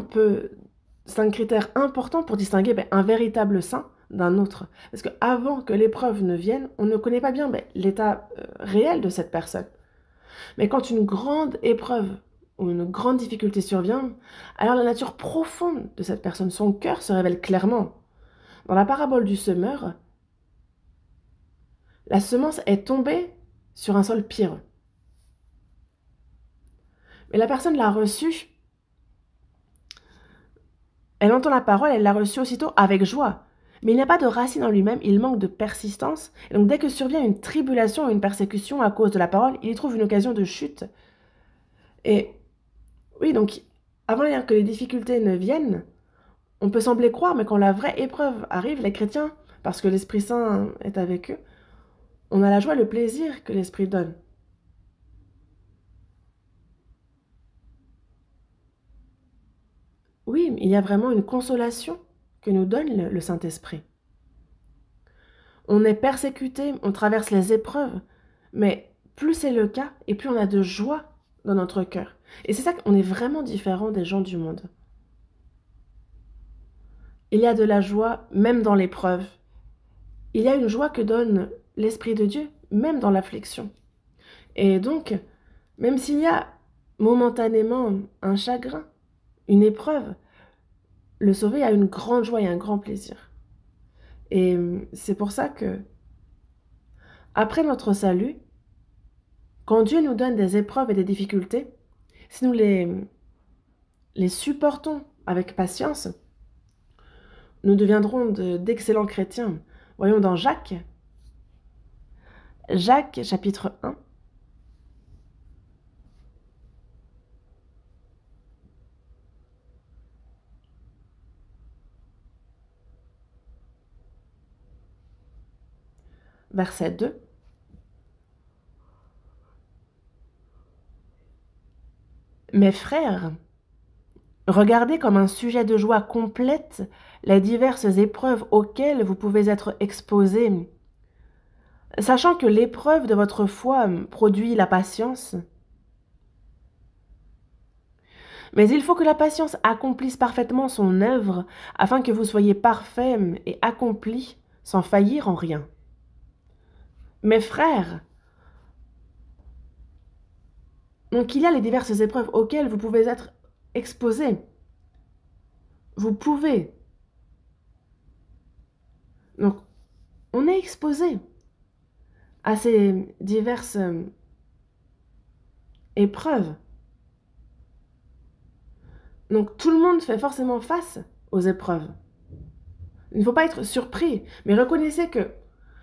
S1: c'est un critère important pour distinguer un véritable saint d'un autre. Parce qu'avant que l'épreuve ne vienne, on ne connaît pas bien l'état réel de cette personne. Mais quand une grande épreuve ou une grande difficulté survient, alors la nature profonde de cette personne, son cœur se révèle clairement. Dans la parabole du semeur, la semence est tombée sur un sol pierreux. Mais la personne l'a reçue, elle entend la parole, elle l'a reçue aussitôt avec joie. Mais il n'y a pas de racine en lui-même, il manque de persistance. Et donc dès que survient une tribulation ou une persécution à cause de la parole, il y trouve une occasion de chute. Et oui, donc avant que les difficultés ne viennent, on peut sembler croire, mais quand la vraie épreuve arrive, les chrétiens, parce que l'Esprit Saint est avec eux, on a la joie et le plaisir que l'Esprit donne. Oui, il y a vraiment une consolation que nous donne le Saint-Esprit. On est persécuté, on traverse les épreuves, mais plus c'est le cas, et plus on a de joie dans notre cœur. Et c'est ça qu'on est vraiment différent des gens du monde. Il y a de la joie même dans l'épreuve. Il y a une joie que donne l'Esprit de Dieu, même dans l'affliction. Et donc, même s'il y a momentanément un chagrin, une épreuve, le sauvé a une grande joie et un grand plaisir. Et c'est pour ça que, après notre salut, quand Dieu nous donne des épreuves et des difficultés, si nous les supportons avec patience, nous deviendrons d'excellents chrétiens. Voyons dans Jacques, chapitre 1. Verset 2. Mes frères, regardez comme un sujet de joie complète les diverses épreuves auxquelles vous pouvez être exposés, sachant que l'épreuve de votre foi produit la patience. Mais il faut que la patience accomplisse parfaitement son œuvre, afin que vous soyez parfaits et accomplis sans faillir en rien. Mes frères, donc il y a les diverses épreuves auxquelles vous pouvez être exposés. Vous pouvez. Donc, on est exposé à ces diverses épreuves. Donc, tout le monde fait forcément face aux épreuves. Il ne faut pas être surpris, mais reconnaissez que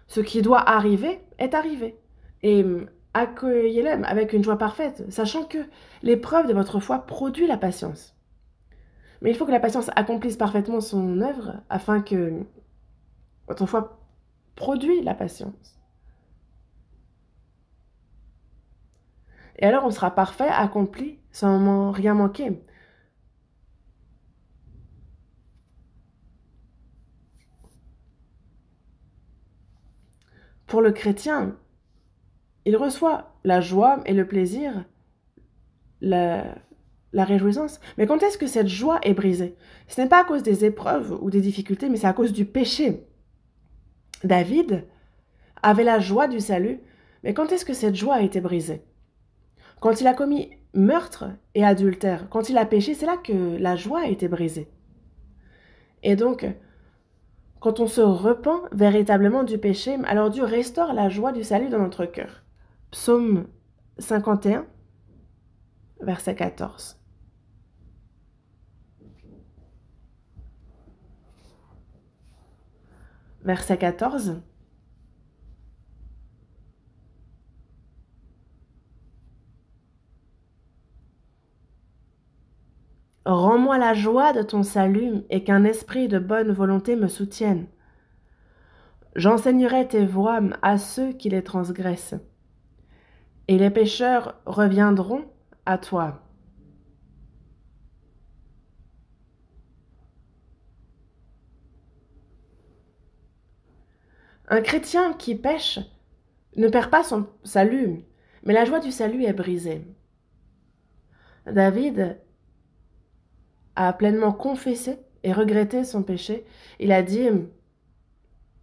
S1: ce qui doit arriver est arrivé. Et accueillez-le avec une joie parfaite, sachant que l'épreuve de votre foi produit la patience. Mais il faut que la patience accomplisse parfaitement son œuvre afin que votre foi produise la patience. Et alors on sera parfait, accompli, sans rien manquer. Pour le chrétien, il reçoit la joie et le plaisir, la réjouissance. Mais quand est-ce que cette joie est brisée? Ce n'est pas à cause des épreuves ou des difficultés, mais c'est à cause du péché. David avait la joie du salut, mais quand est-ce que cette joie a été brisée? Quand il a commis meurtre et adultère, quand il a péché, c'est là que la joie a été brisée. Et donc, quand on se repent véritablement du péché, alors Dieu restaure la joie du salut dans notre cœur. Psaume 51, verset 14. Verset 14. Rends-moi la joie de ton salut et qu'un esprit de bonne volonté me soutienne. J'enseignerai tes voies à ceux qui les transgressent, et les pécheurs reviendront à toi. Un chrétien qui pêche ne perd pas son salut, mais la joie du salut est brisée. David a pleinement confessé et regretté son péché. Il a dit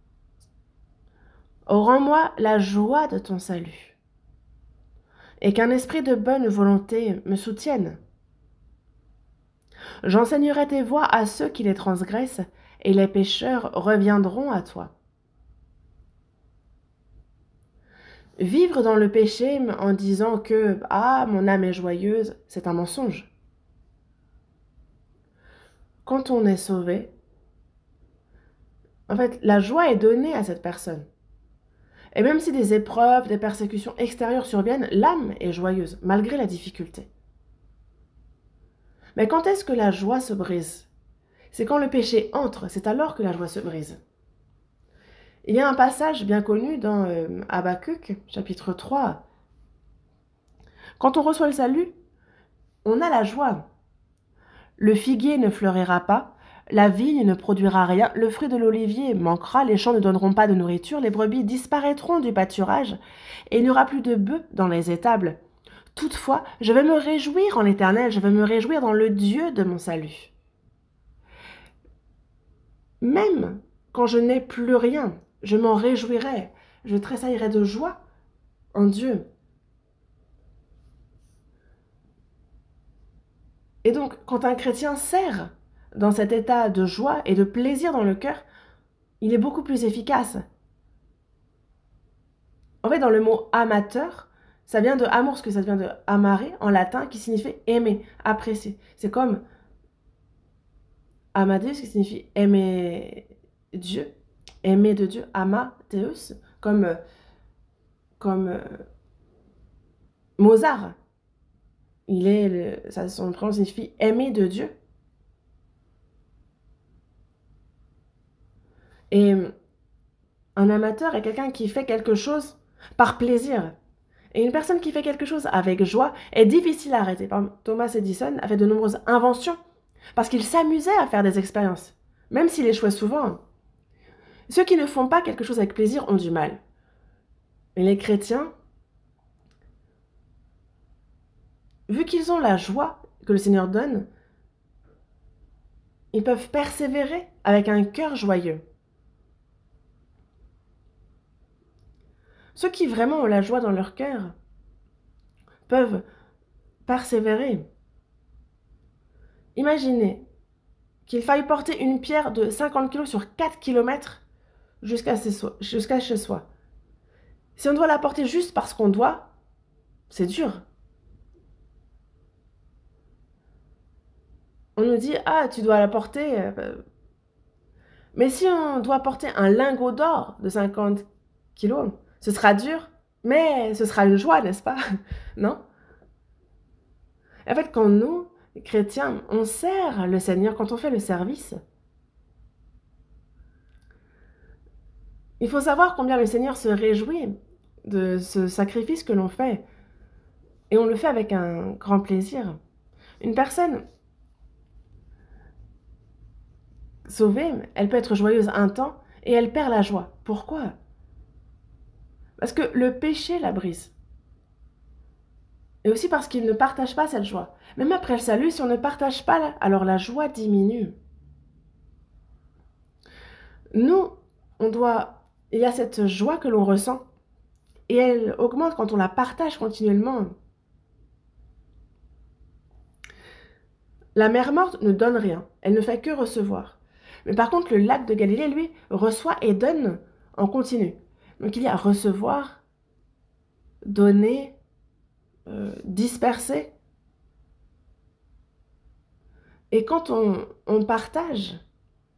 S1: « Oh, rends-moi la joie de ton salut, et qu'un esprit de bonne volonté me soutienne. J'enseignerai tes voies à ceux qui les transgressent, et les pécheurs reviendront à toi. » Vivre dans le péché en disant que « Ah, mon âme est joyeuse », c'est un mensonge. Quand on est sauvé, en fait, la joie est donnée à cette personne. Et même si des épreuves, des persécutions extérieures surviennent, l'âme est joyeuse, malgré la difficulté. Mais quand est-ce que la joie se brise? C'est quand le péché entre, c'est alors que la joie se brise. Il y a un passage bien connu dans Habakkuk, chapitre 3. Quand on reçoit le salut, on a la joie. Le figuier ne fleurira pas, la vigne ne produira rien, le fruit de l'olivier manquera, les champs ne donneront pas de nourriture, les brebis disparaîtront du pâturage, et il n'y aura plus de bœufs dans les étables. Toutefois, je vais me réjouir en l'Éternel, je vais me réjouir dans le Dieu de mon salut. Même quand je n'ai plus rien, je m'en réjouirai, je tressaillerai de joie en Dieu. Et donc, quand un chrétien sert dans cet état de joie et de plaisir dans le cœur, il est beaucoup plus efficace. En fait, dans le mot amateur, ça vient de amour, parce que ça vient de amare en latin, qui signifie aimer, apprécier. C'est comme Amadeus, qui signifie aimer Dieu, aimer de Dieu, Amadeus, comme Mozart. Son prénom signifie aimer de Dieu. Et un amateur est quelqu'un qui fait quelque chose par plaisir. Et une personne qui fait quelque chose avec joie est difficile à arrêter. Thomas Edison a fait de nombreuses inventions parce qu'il s'amusait à faire des expériences, même s'il échouait souvent. Ceux qui ne font pas quelque chose avec plaisir ont du mal. Mais les chrétiens, vu qu'ils ont la joie que le Seigneur donne, ils peuvent persévérer avec un cœur joyeux. Ceux qui vraiment ont la joie dans leur cœur peuvent persévérer. Imaginez qu'il faille porter une pierre de 50 kg sur 4 km jusqu'à chez soi. Si on doit la porter juste parce qu'on doit, c'est dur. On nous dit « Ah, tu dois la porter. » Mais si on doit porter un lingot d'or de 50 kilos, ce sera dur. Mais ce sera une joie, n'est-ce pas? Non? En fait, quand nous, chrétiens, on sert le Seigneur, quand on fait le service, il faut savoir combien le Seigneur se réjouit de ce sacrifice que l'on fait. Et on le fait avec un grand plaisir. Une personne sauvée, elle peut être joyeuse un temps et elle perd la joie. Pourquoi? Parce que le péché la brise. Et aussi parce qu'il ne partage pas cette joie. Même après le salut, si on ne partage pas, alors la joie diminue. Nous, il y a cette joie que l'on ressent et elle augmente quand on la partage continuellement. La mer morte ne donne rien, elle ne fait que recevoir. Mais par contre, le lac de Galilée, lui, reçoit et donne en continu. Donc il y a recevoir, donner, disperser. Et quand on partage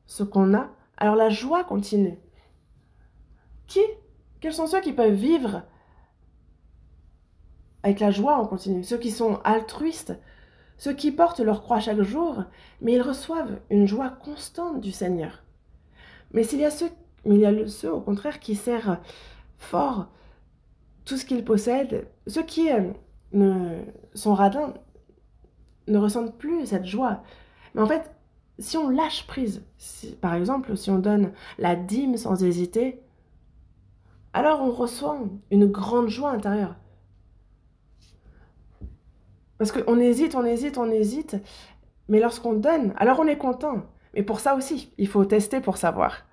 S1: ce qu'on a, alors la joie continue. Quels sont ceux qui peuvent vivre avec la joie en continu? Ceux qui sont altruistes, ceux qui portent leur croix chaque jour, mais ils reçoivent une joie constante du Seigneur. Mais il y a ceux au contraire qui serrent fort tout ce qu'ils possèdent. Ceux qui sont radins ne ressentent plus cette joie. Mais en fait, si on lâche prise, par exemple, si on donne la dîme sans hésiter, alors on ressent une grande joie intérieure. Parce qu'on hésite, mais lorsqu'on donne, alors on est content. Mais pour ça aussi, il faut tester pour savoir.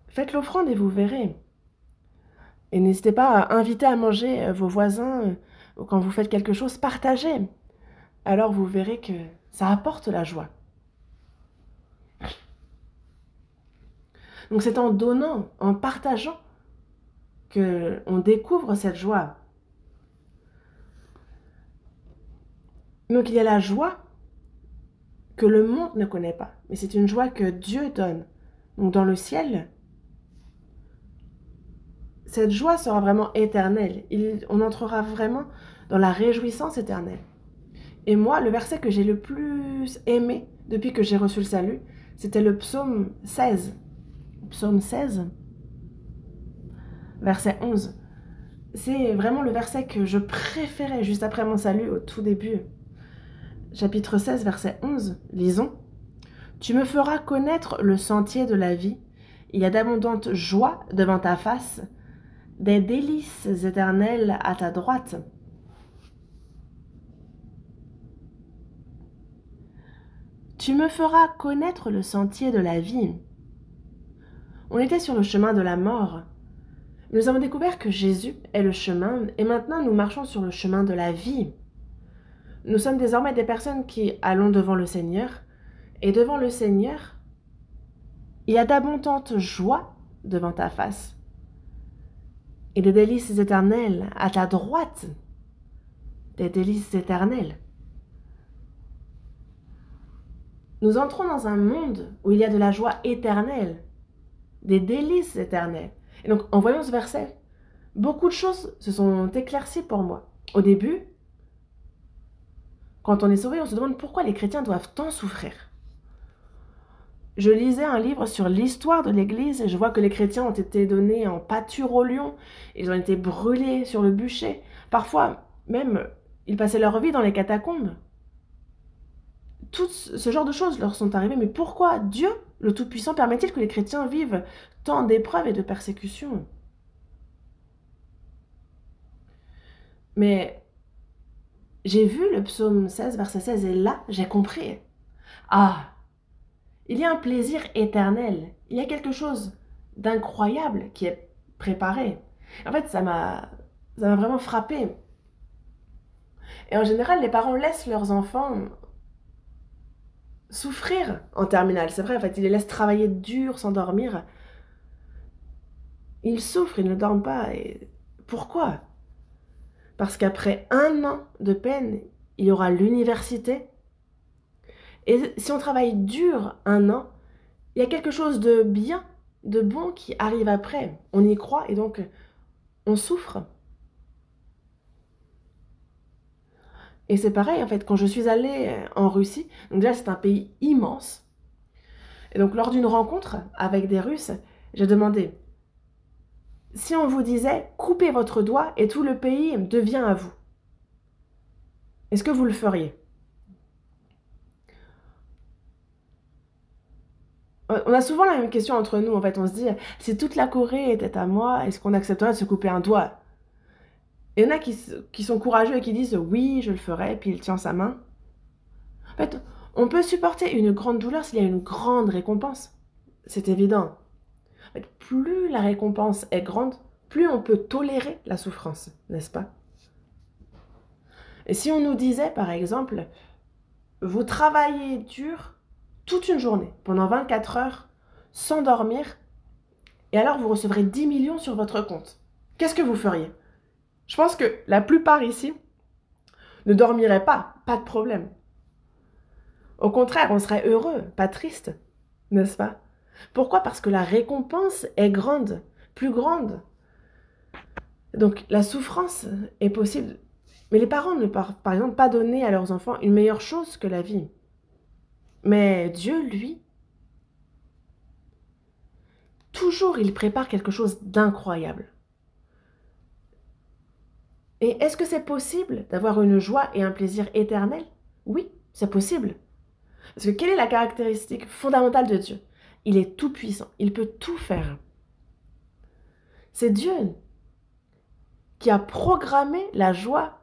S1: Faites l'offrande et vous verrez. Et n'hésitez pas à inviter à manger vos voisins, quand vous faites quelque chose, partagez. Alors vous verrez que ça apporte la joie. Donc c'est en donnant, en partageant, qu'on découvre cette joie. Donc il y a la joie que le monde ne connaît pas, mais c'est une joie que Dieu donne. Donc dans le ciel, cette joie sera vraiment éternelle. On entrera vraiment dans la réjouissance éternelle. Et moi, le verset que j'ai le plus aimé depuis que j'ai reçu le salut, c'était le psaume 16. Psaume 16, verset 11. C'est vraiment le verset que je préférais juste après mon salut au tout début. Chapitre 16, verset 11, lisons. « Tu me feras connaître le sentier de la vie. Il y a d'abondantes joies devant ta face, des délices éternelles à ta droite. » Tu me feras connaître le sentier de la vie. On était sur le chemin de la mort. Nous avons découvert que Jésus est le chemin et maintenant nous marchons sur le chemin de la vie. Nous sommes désormais des personnes qui allons devant le Seigneur et devant le Seigneur, il y a d'abondantes joies devant ta face et des délices éternelles à ta droite. Des délices éternelles. Nous entrons dans un monde où il y a de la joie éternelle, des délices éternelles. Et donc, en voyant ce verset, beaucoup de choses se sont éclaircies pour moi. Au début, quand on est sauvé, on se demande pourquoi les chrétiens doivent tant souffrir. Je lisais un livre sur l'histoire de l'Église et je vois que les chrétiens ont été donnés en pâture aux lions, ils ont été brûlés sur le bûcher. Parfois, même, ils passaient leur vie dans les catacombes. Tout ce genre de choses leur sont arrivées. Mais pourquoi Dieu, le Tout-Puissant, permet-il que les chrétiens vivent tant d'épreuves et de persécutions? Mais j'ai vu le psaume 16, verset 16, et là, j'ai compris. Ah, il y a un plaisir éternel. Il y a quelque chose d'incroyable qui est préparé. En fait, ça m'a vraiment frappé. Et en général, les parents laissent leurs enfants souffrir en terminale. C'est vrai, en fait, ils les laissent travailler dur, sans dormir. Ils souffrent, ils ne dorment pas. Et pourquoi? Parce qu'après 1 an de peine, il y aura l'université. Et si on travaille dur 1 an, il y a quelque chose de bien, de bon qui arrive après. On y croit et donc on souffre. Et c'est pareil, en fait, quand je suis allée en Russie, donc déjà c'est un pays immense, et donc lors d'une rencontre avec des Russes, j'ai demandé, si on vous disait, coupez votre doigt et tout le pays devient à vous, est-ce que vous le feriez? On a souvent la même question entre nous, en fait, on se dit, si toute la Corée était à moi, est-ce qu'on accepterait de se couper un doigt? Il y en a qui sont courageux et qui disent, oui, je le ferai, puis il tient sa main. En fait, on peut supporter une grande douleur s'il y a une grande récompense. C'est évident. En fait, plus la récompense est grande, plus on peut tolérer la souffrance, n'est-ce pas? Et si on nous disait, par exemple, vous travaillez dur toute une journée, pendant 24 heures, sans dormir, et alors vous recevrez 10 millions sur votre compte, qu'est-ce que vous feriez? Je pense que la plupart ici ne dormiraient pas de problème. Au contraire, on serait heureux, pas triste, n'est-ce pas? Pourquoi? Parce que la récompense est grande, plus grande. Donc la souffrance est possible. Mais les parents ne peuvent, par exemple, pas donner à leurs enfants une meilleure chose que la vie. Mais Dieu, lui, toujours il prépare quelque chose d'incroyable. Et est-ce que c'est possible d'avoir une joie et un plaisir éternel? Oui, c'est possible. Parce que quelle est la caractéristique fondamentale de Dieu? Il est tout puissant, il peut tout faire. C'est Dieu qui a programmé la joie,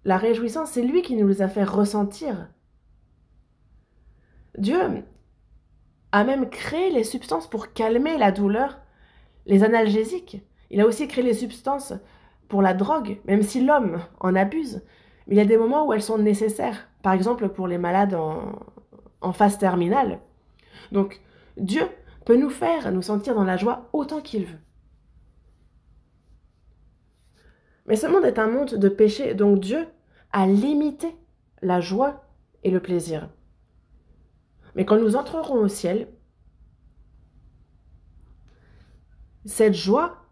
S1: la réjouissance, c'est lui qui nous les a fait ressentir. Dieu a même créé les substances pour calmer la douleur, les analgésiques. Il a aussi créé les substances pour la drogue, même si l'homme en abuse. Mais il y a des moments où elles sont nécessaires, par exemple pour les malades en phase terminale. Donc Dieu peut nous faire nous sentir dans la joie autant qu'il veut. Mais ce monde est un monde de péché, donc Dieu a limité la joie et le plaisir. Mais quand nous entrerons au ciel, cette joie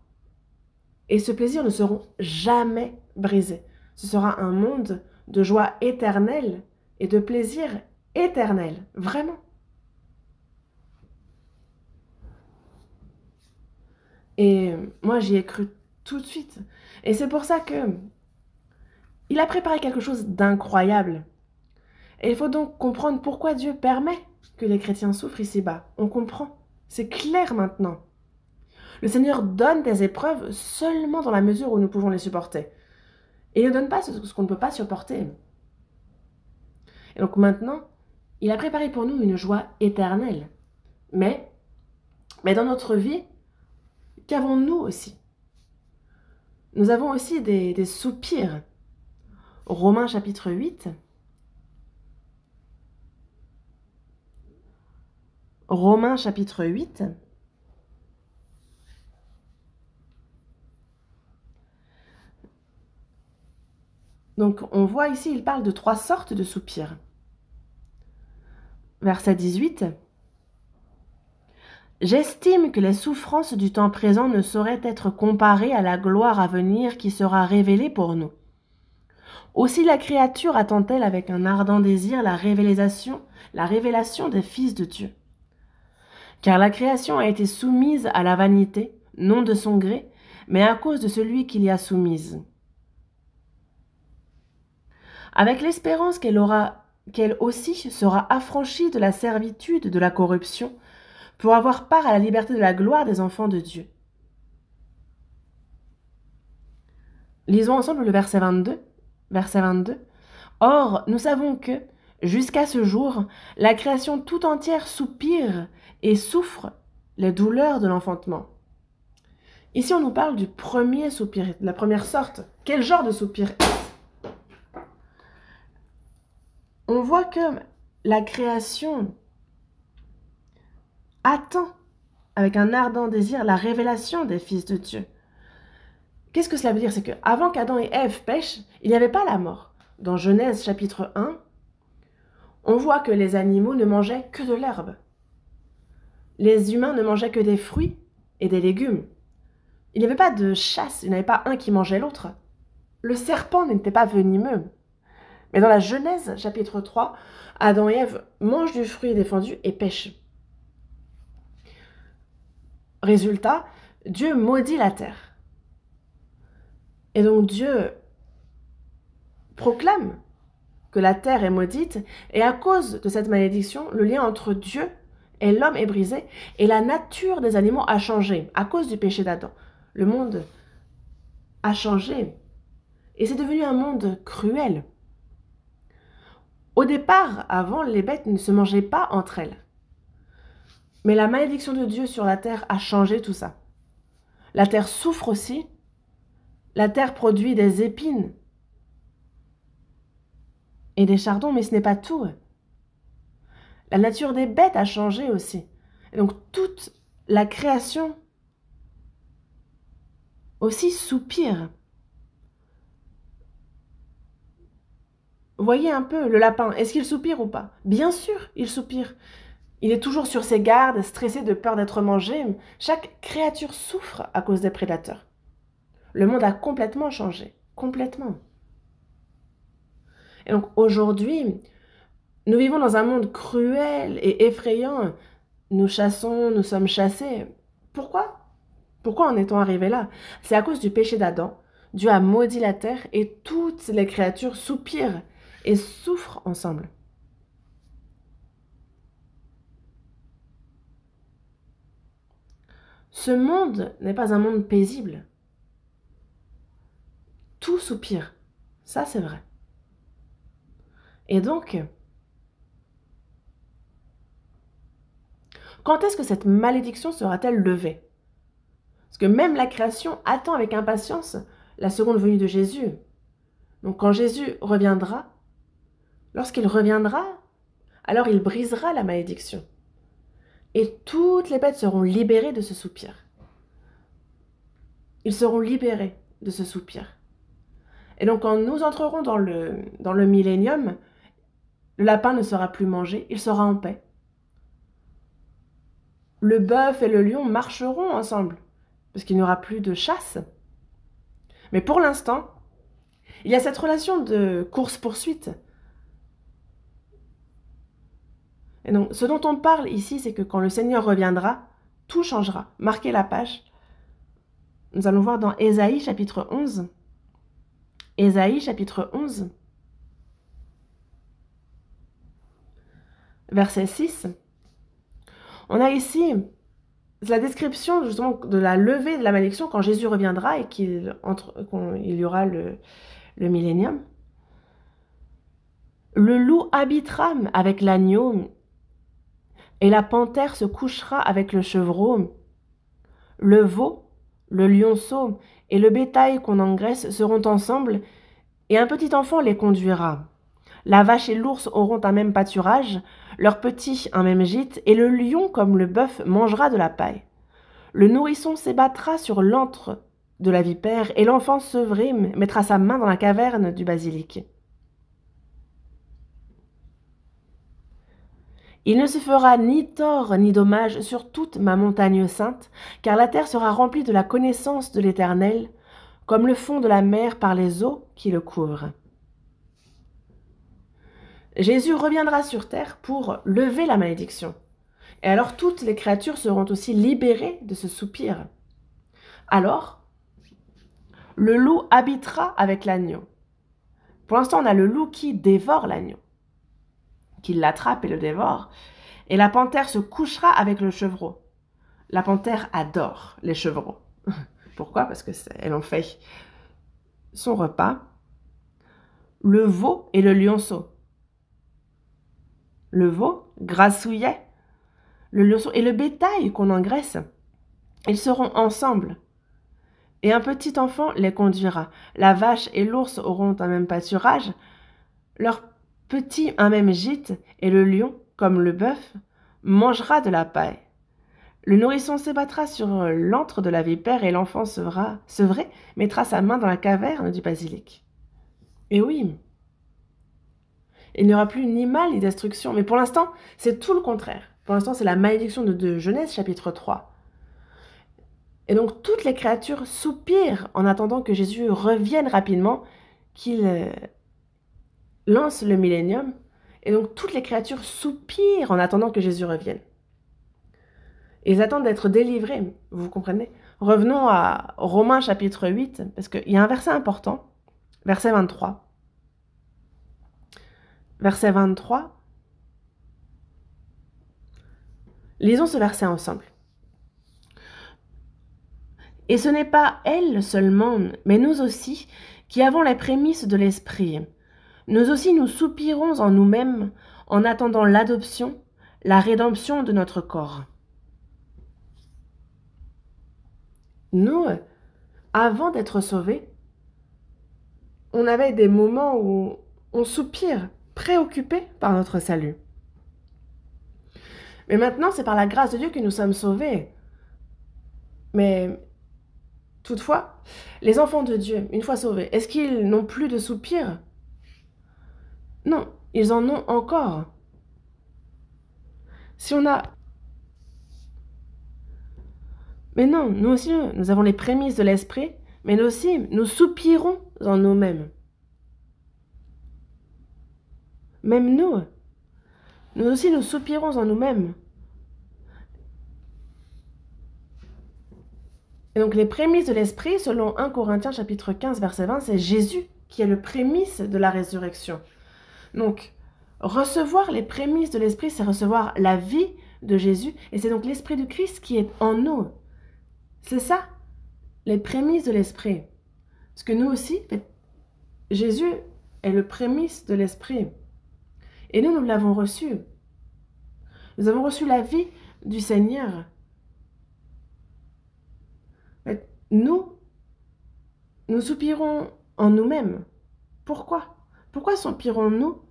S1: et ce plaisir ne seront jamais brisés. Ce sera un monde de joie éternelle et de plaisir éternel, vraiment. Et moi, j'y ai cru tout de suite. Et c'est pour ça que il a préparé quelque chose d'incroyable. Et il faut donc comprendre pourquoi Dieu permet que les chrétiens souffrent ici-bas. On comprend. C'est clair maintenant. Le Seigneur donne des épreuves seulement dans la mesure où nous pouvons les supporter. Et il ne donne pas ce qu'on ne peut pas supporter. Et donc maintenant, il a préparé pour nous une joie éternelle. Mais dans notre vie, qu'avons-nous aussi? Nous avons aussi des soupirs. Romains chapitre 8. Romains chapitre 8. Donc on voit ici, il parle de 3 sortes de soupirs. Verset 18. J'estime que les souffrances du temps présent ne sauraient être comparées à la gloire à venir qui sera révélée pour nous. Aussi la créature attend-elle avec un ardent désir la révélation des fils de Dieu. Car la création a été soumise à la vanité, non de son gré, mais à cause de celui qui l'y a soumise. Avec l'espérance qu'elle aussi sera affranchie de la servitude de la corruption, pour avoir part à la liberté de la gloire des enfants de Dieu. Lisons ensemble le verset 22. Verset 22. Or, nous savons que, jusqu'à ce jour, la création tout entière soupire et souffre les douleurs de l'enfantement. Ici, on nous parle du premier soupir, de la première sorte. Quel genre de soupir est-ce? On voit que la création attend avec un ardent désir la révélation des fils de Dieu. Qu'est-ce que cela veut dire? C'est qu'avant qu'Adam et Ève pêchent, il n'y avait pas la mort. Dans Genèse chapitre 1, on voit que les animaux ne mangeaient que de l'herbe. Les humains ne mangeaient que des fruits et des légumes. Il n'y avait pas de chasse, il n'y avait pas un qui mangeait l'autre. Le serpent n'était pas venimeux. Mais dans la Genèse, chapitre 3, Adam et Ève mangent du fruit défendu et pêchent. Résultat, Dieu maudit la terre. Et donc Dieu proclame que la terre est maudite, et à cause de cette malédiction, le lien entre Dieu et l'homme est brisé, et la nature des animaux a changé à cause du péché d'Adam. Le monde a changé, et c'est devenu un monde cruel. Au départ, avant, les bêtes ne se mangeaient pas entre elles. Mais la malédiction de Dieu sur la terre a changé tout ça. La terre souffre aussi. La terre produit des épines et des chardons, mais ce n'est pas tout. La nature des bêtes a changé aussi. Et donc toute la création aussi soupire. Voyez un peu le lapin, est-ce qu'il soupire ou pas? Bien sûr, il soupire. Il est toujours sur ses gardes, stressé de peur d'être mangé. Chaque créature souffre à cause des prédateurs. Le monde a complètement changé, complètement. Et donc aujourd'hui, nous vivons dans un monde cruel et effrayant. Nous chassons, nous sommes chassés. Pourquoi? Pourquoi en est-on arrivé là? C'est à cause du péché d'Adam. Dieu a maudit la terre et toutes les créatures soupirent et souffrent ensemble. Ce monde n'est pas un monde paisible. Tout soupire. Ça, c'est vrai. Et donc, quand est-ce que cette malédiction sera-t-elle levée? Parce que même la création attend avec impatience la seconde venue de Jésus. Donc quand Jésus reviendra, lorsqu'il reviendra, alors il brisera la malédiction. Et toutes les bêtes seront libérées de ce soupir. Ils seront libérés de ce soupir. Et donc quand nous entrerons dans le millénium, le lapin ne sera plus mangé, il sera en paix. Le bœuf et le lion marcheront ensemble, parce qu'il n'y aura plus de chasse. Mais pour l'instant, il y a cette relation de course-poursuite. Et donc, ce dont on parle ici, c'est que quand le Seigneur reviendra, tout changera. Marquez la page. Nous allons voir dans Ésaïe chapitre 11. Ésaïe chapitre 11, verset 6. On a ici la description justement de la levée de la malédiction quand Jésus reviendra et qu'il y aura le millénium. Le loup habitera avec l'agneau et la panthère se couchera avec le chevreau. Le veau, le lionceau et le bétail qu'on engraisse seront ensemble et un petit enfant les conduira. La vache et l'ours auront un même pâturage, leurs petits un même gîte, et le lion, comme le bœuf, mangera de la paille. Le nourrisson s'ébattra sur l'antre de la vipère, et l'enfant sevré mettra sa main dans la caverne du basilic. Il ne se fera ni tort ni dommage sur toute ma montagne sainte, car la terre sera remplie de la connaissance de l'Éternel, comme le fond de la mer par les eaux qui le couvrent. Jésus reviendra sur terre pour lever la malédiction. Et alors toutes les créatures seront aussi libérées de ce soupir. Alors, le loup habitera avec l'agneau. Pour l'instant, on a le loup qui dévore l'agneau, qui l'attrape et le dévore. Et la panthère se couchera avec le chevreau. La panthère adore les chevreaux. Pourquoi? Parce qu'elle en fait son repas. Le veau et le lionceau. Le veau grassouillet, le lionceau et le bétail qu'on engraisse. Ils seront ensemble. Et un petit enfant les conduira. La vache et l'ours auront un même pâturage, leur petit un même gîte, et le lion, comme le bœuf, mangera de la paille. Le nourrisson s'ébattra sur l'antre de la vipère, et l'enfant sevré mettra sa main dans la caverne du basilic. Et oui, il n'y aura plus ni mal ni destruction. Mais pour l'instant, c'est tout le contraire. Pour l'instant, c'est la malédiction de Genèse chapitre 3. Et donc toutes les créatures soupirent en attendant que Jésus revienne rapidement, qu'il lance le millénium. Et donc toutes les créatures soupirent en attendant que Jésus revienne. Ils attendent d'être délivrés, vous comprenez? Revenons à Romains chapitre 8, parce qu'il y a un verset important, verset 23. Verset 23. Lisons ce verset ensemble. Et ce n'est pas elle seulement, mais nous aussi, qui avons les prémices de l'Esprit. Nous aussi nous soupirons en nous-mêmes, en attendant l'adoption, la rédemption de notre corps. Nous, avant d'être sauvés, on avait des moments où on soupire, préoccupé par notre salut. Mais maintenant, c'est par la grâce de Dieu que nous sommes sauvés. Mais toutefois, les enfants de Dieu, une fois sauvés, est-ce qu'ils n'ont plus de soupirs? Non, ils en ont encore. Si on a... Mais non, nous aussi, nous avons les prémices de l'esprit, mais nous aussi, nous soupirons en nous-mêmes. Même nous aussi, nous soupirons en nous-mêmes. Et donc les prémices de l'esprit, selon 1 Corinthiens chapitre 15, verset 20, c'est Jésus qui est le prémisse de la résurrection. Donc, recevoir les prémices de l'esprit, c'est recevoir la vie de Jésus, et c'est donc l'esprit du Christ qui est en nous. C'est ça, les prémices de l'esprit. Parce que nous aussi, Jésus est le prémisse de l'esprit. Et nous l'avons reçu. Nous avons reçu la vie du Seigneur. Nous soupirons en nous-mêmes. Pourquoi? Pourquoi soupirons-nous?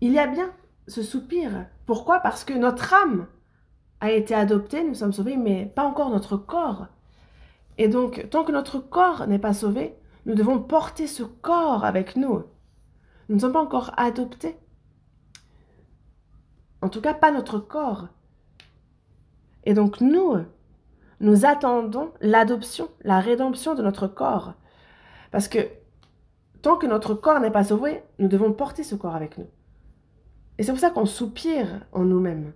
S1: Il y a bien ce soupir. Pourquoi? Parce que notre âme a été adoptée, nous sommes sauvés, mais pas encore notre corps. Et donc, tant que notre corps n'est pas sauvé, nous devons porter ce corps avec nous. Nous ne sommes pas encore adoptés. En tout cas, pas notre corps. Et donc, nous attendons l'adoption, la rédemption de notre corps. Parce que tant que notre corps n'est pas sauvé, nous devons porter ce corps avec nous. Et c'est pour ça qu'on soupire en nous-mêmes.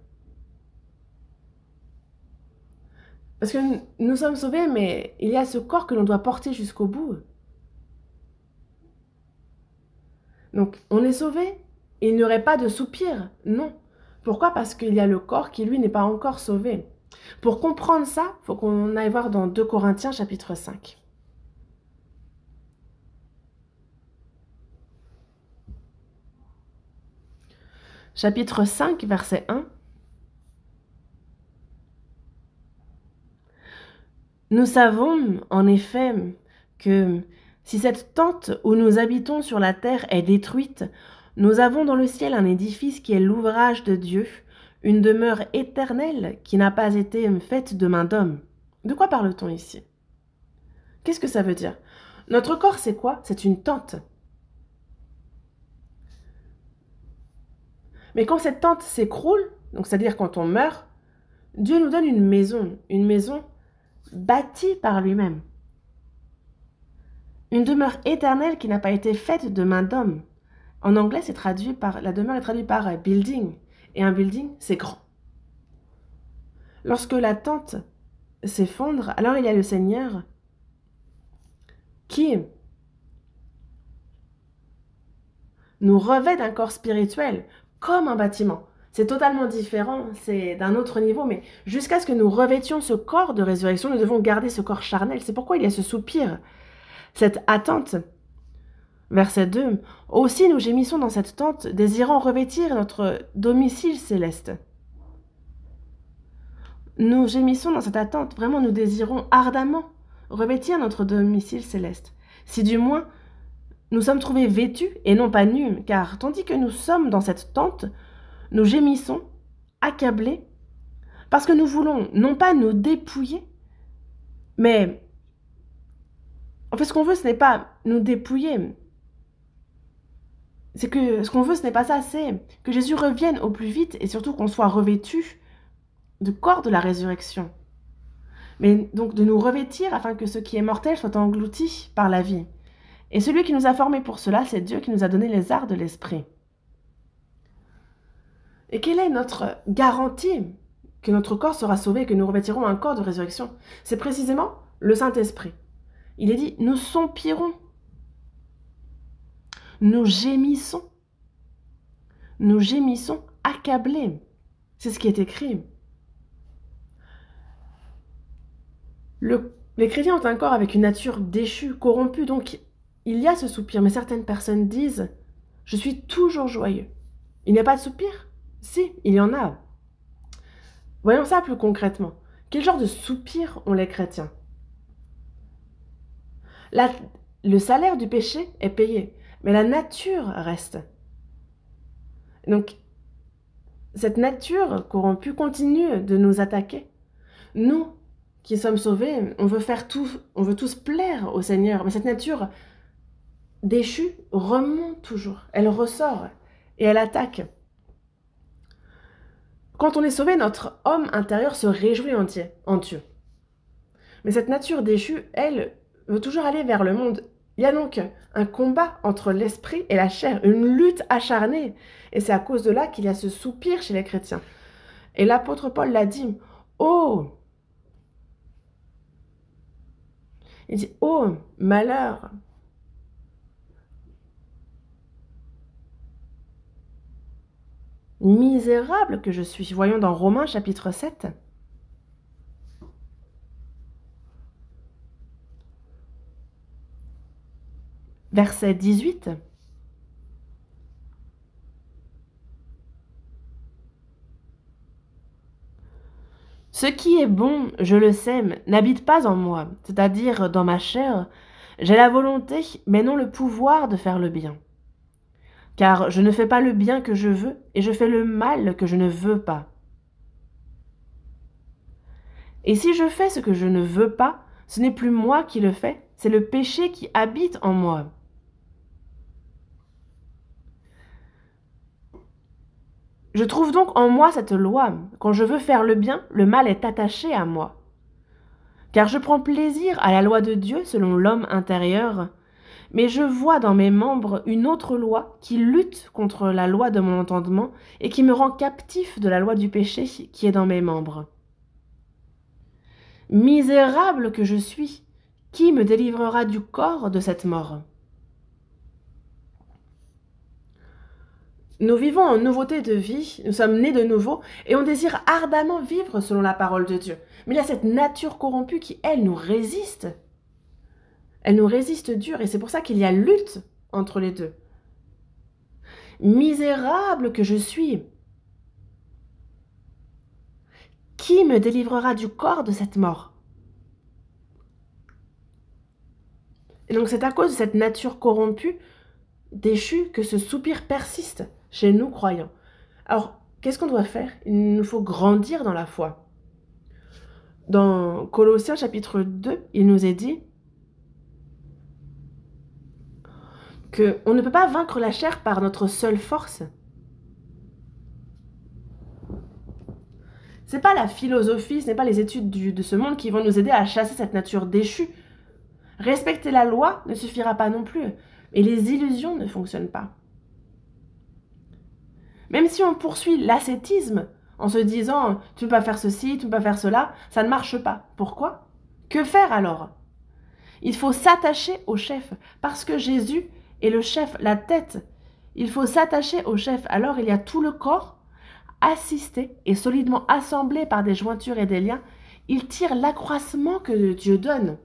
S1: Parce que nous sommes sauvés, mais il y a ce corps que l'on doit porter jusqu'au bout. Donc, on est sauvé, il n'y aurait pas de soupir, non. Pourquoi? Parce qu'il y a le corps qui, lui, n'est pas encore sauvé. Pour comprendre ça, il faut qu'on aille voir dans 2 Corinthiens chapitre 5. Chapitre 5, verset 1. Nous savons, en effet, que si cette tente où nous habitons sur la terre est détruite, nous avons dans le ciel un édifice qui est l'ouvrage de Dieu, une demeure éternelle qui n'a pas été faite de main d'homme. De quoi parle-t-on ici? Qu'est-ce que ça veut dire? Notre corps, c'est quoi? C'est une tente. Mais quand cette tente s'écroule, donc c'est-à-dire quand on meurt, Dieu nous donne une maison bâtie par lui-même. Une demeure éternelle qui n'a pas été faite de main d'homme. En anglais, la demeure est traduite par building. Et un building, c'est grand. Lorsque la tente s'effondre, alors il y a le Seigneur qui nous revêt d'un corps spirituel comme un bâtiment. C'est totalement différent, c'est d'un autre niveau, mais jusqu'à ce que nous revêtions ce corps de résurrection, nous devons garder ce corps charnel. C'est pourquoi il y a ce soupir, cette attente. Verset 2. Aussi nous gémissons dans cette tente, désirant revêtir notre domicile céleste. Nous gémissons dans cette attente, vraiment nous désirons ardemment revêtir notre domicile céleste. Si du moins nous sommes trouvés vêtus et non pas nus, car tandis que nous sommes dans cette tente, nous gémissons, accablés, parce que nous voulons non pas nous dépouiller, mais en fait ce qu'on veut ce n'est pas nous dépouiller. C'est que ce qu'on veut, ce n'est pas ça, c'est que Jésus revienne au plus vite et surtout qu'on soit revêtu du corps de la résurrection. mais donc de nous revêtir afin que ce qui est mortel soit englouti par la vie. Et celui qui nous a formés pour cela, c'est Dieu qui nous a donné les arts de l'esprit. Et quelle est notre garantie que notre corps sera sauvé et que nous revêtirons un corps de résurrection? C'est précisément le Saint-Esprit. Il est dit, nous soupirons, nous gémissons accablés. C'est ce qui est écrit. Les chrétiens ont un corps avec une nature déchue, corrompue, donc il y a ce soupir, mais certaines personnes disent « Je suis toujours joyeux ». Il n'y a pas de soupir? Si, il y en a. Voyons ça plus concrètement. Quel genre de soupir ont les chrétiens? Le salaire du péché est payé, mais la nature reste. Donc, cette nature corrompue continue de nous attaquer. Nous, qui sommes sauvés, on veut tous plaire au Seigneur, mais cette nature déchue remonte toujours, elle ressort et elle attaque. Quand on est sauvé, notre homme intérieur se réjouit en Dieu. Mais cette nature déchue, elle, veut toujours aller vers le monde. Il y a donc un combat entre l'esprit et la chair, une lutte acharnée. Et c'est à cause de là qu'il y a ce soupir chez les chrétiens. Et l'apôtre Paul l'a dit, « Oh !» Il dit, « Oh, malheur !» Misérable que je suis. Voyons dans Romains chapitre 7. Verset 18. Ce qui est bon, je le sais, n'habite pas en moi, c'est-à-dire dans ma chair. J'ai la volonté, mais non le pouvoir de faire le bien. Car je ne fais pas le bien que je veux, et je fais le mal que je ne veux pas. Et si je fais ce que je ne veux pas, ce n'est plus moi qui le fais, c'est le péché qui habite en moi. Je trouve donc en moi cette loi. Quand je veux faire le bien, le mal est attaché à moi. Car je prends plaisir à la loi de Dieu selon l'homme intérieur, mais je vois dans mes membres une autre loi qui lutte contre la loi de mon entendement et qui me rend captif de la loi du péché qui est dans mes membres. Misérable que je suis, qui me délivrera du corps de cette mort? Nous vivons en nouveauté de vie, nous sommes nés de nouveau et on désire ardemment vivre selon la parole de Dieu. Mais il y a cette nature corrompue qui, elle, nous résiste. Elle nous résiste dur et c'est pour ça qu'il y a lutte entre les deux. Misérable que je suis, qui me délivrera du corps de cette mort? Et donc c'est à cause de cette nature corrompue, déchue, que ce soupir persiste chez nous croyants. Alors, qu'est-ce qu'on doit faire? Il nous faut grandir dans la foi. Dans Colossiens chapitre 2, il nous est dit qu'on ne peut pas vaincre la chair par notre seule force. Ce n'est pas la philosophie, ce n'est pas les études de ce monde qui vont nous aider à chasser cette nature déchue. Respecter la loi ne suffira pas non plus. Et les illusions ne fonctionnent pas. Même si on poursuit l'ascétisme en se disant « tu ne peux pas faire ceci, tu ne peux pas faire cela », ça ne marche pas. Pourquoi? Que faire alors? Il faut s'attacher au chef, parce que Jésus est le chef, la tête. Il faut s'attacher au chef. Alors il y a tout le corps, assisté et solidement assemblé par des jointures et des liens. Il tire l'accroissement que Dieu donne.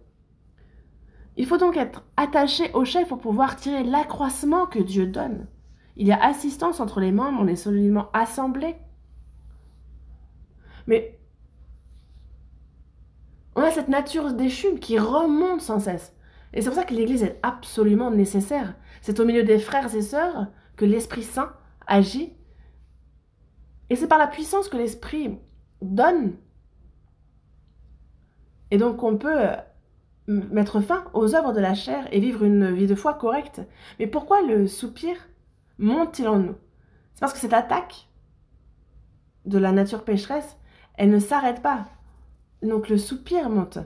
S1: Il faut donc être attaché au chef pour pouvoir tirer l'accroissement que Dieu donne. Il y a assistance entre les membres, on est solidement assemblés. Mais on a cette nature déchue qui remonte sans cesse. Et c'est pour ça que l'Église est absolument nécessaire. C'est au milieu des frères et sœurs que l'Esprit Saint agit. Et c'est par la puissance que l'Esprit donne. Et donc on peut mettre fin aux œuvres de la chair et vivre une vie de foi correcte. Mais pourquoi le soupir monte-t-il en nous? C'est parce que cette attaque de la nature pécheresse, elle ne s'arrête pas. Donc le soupir monte.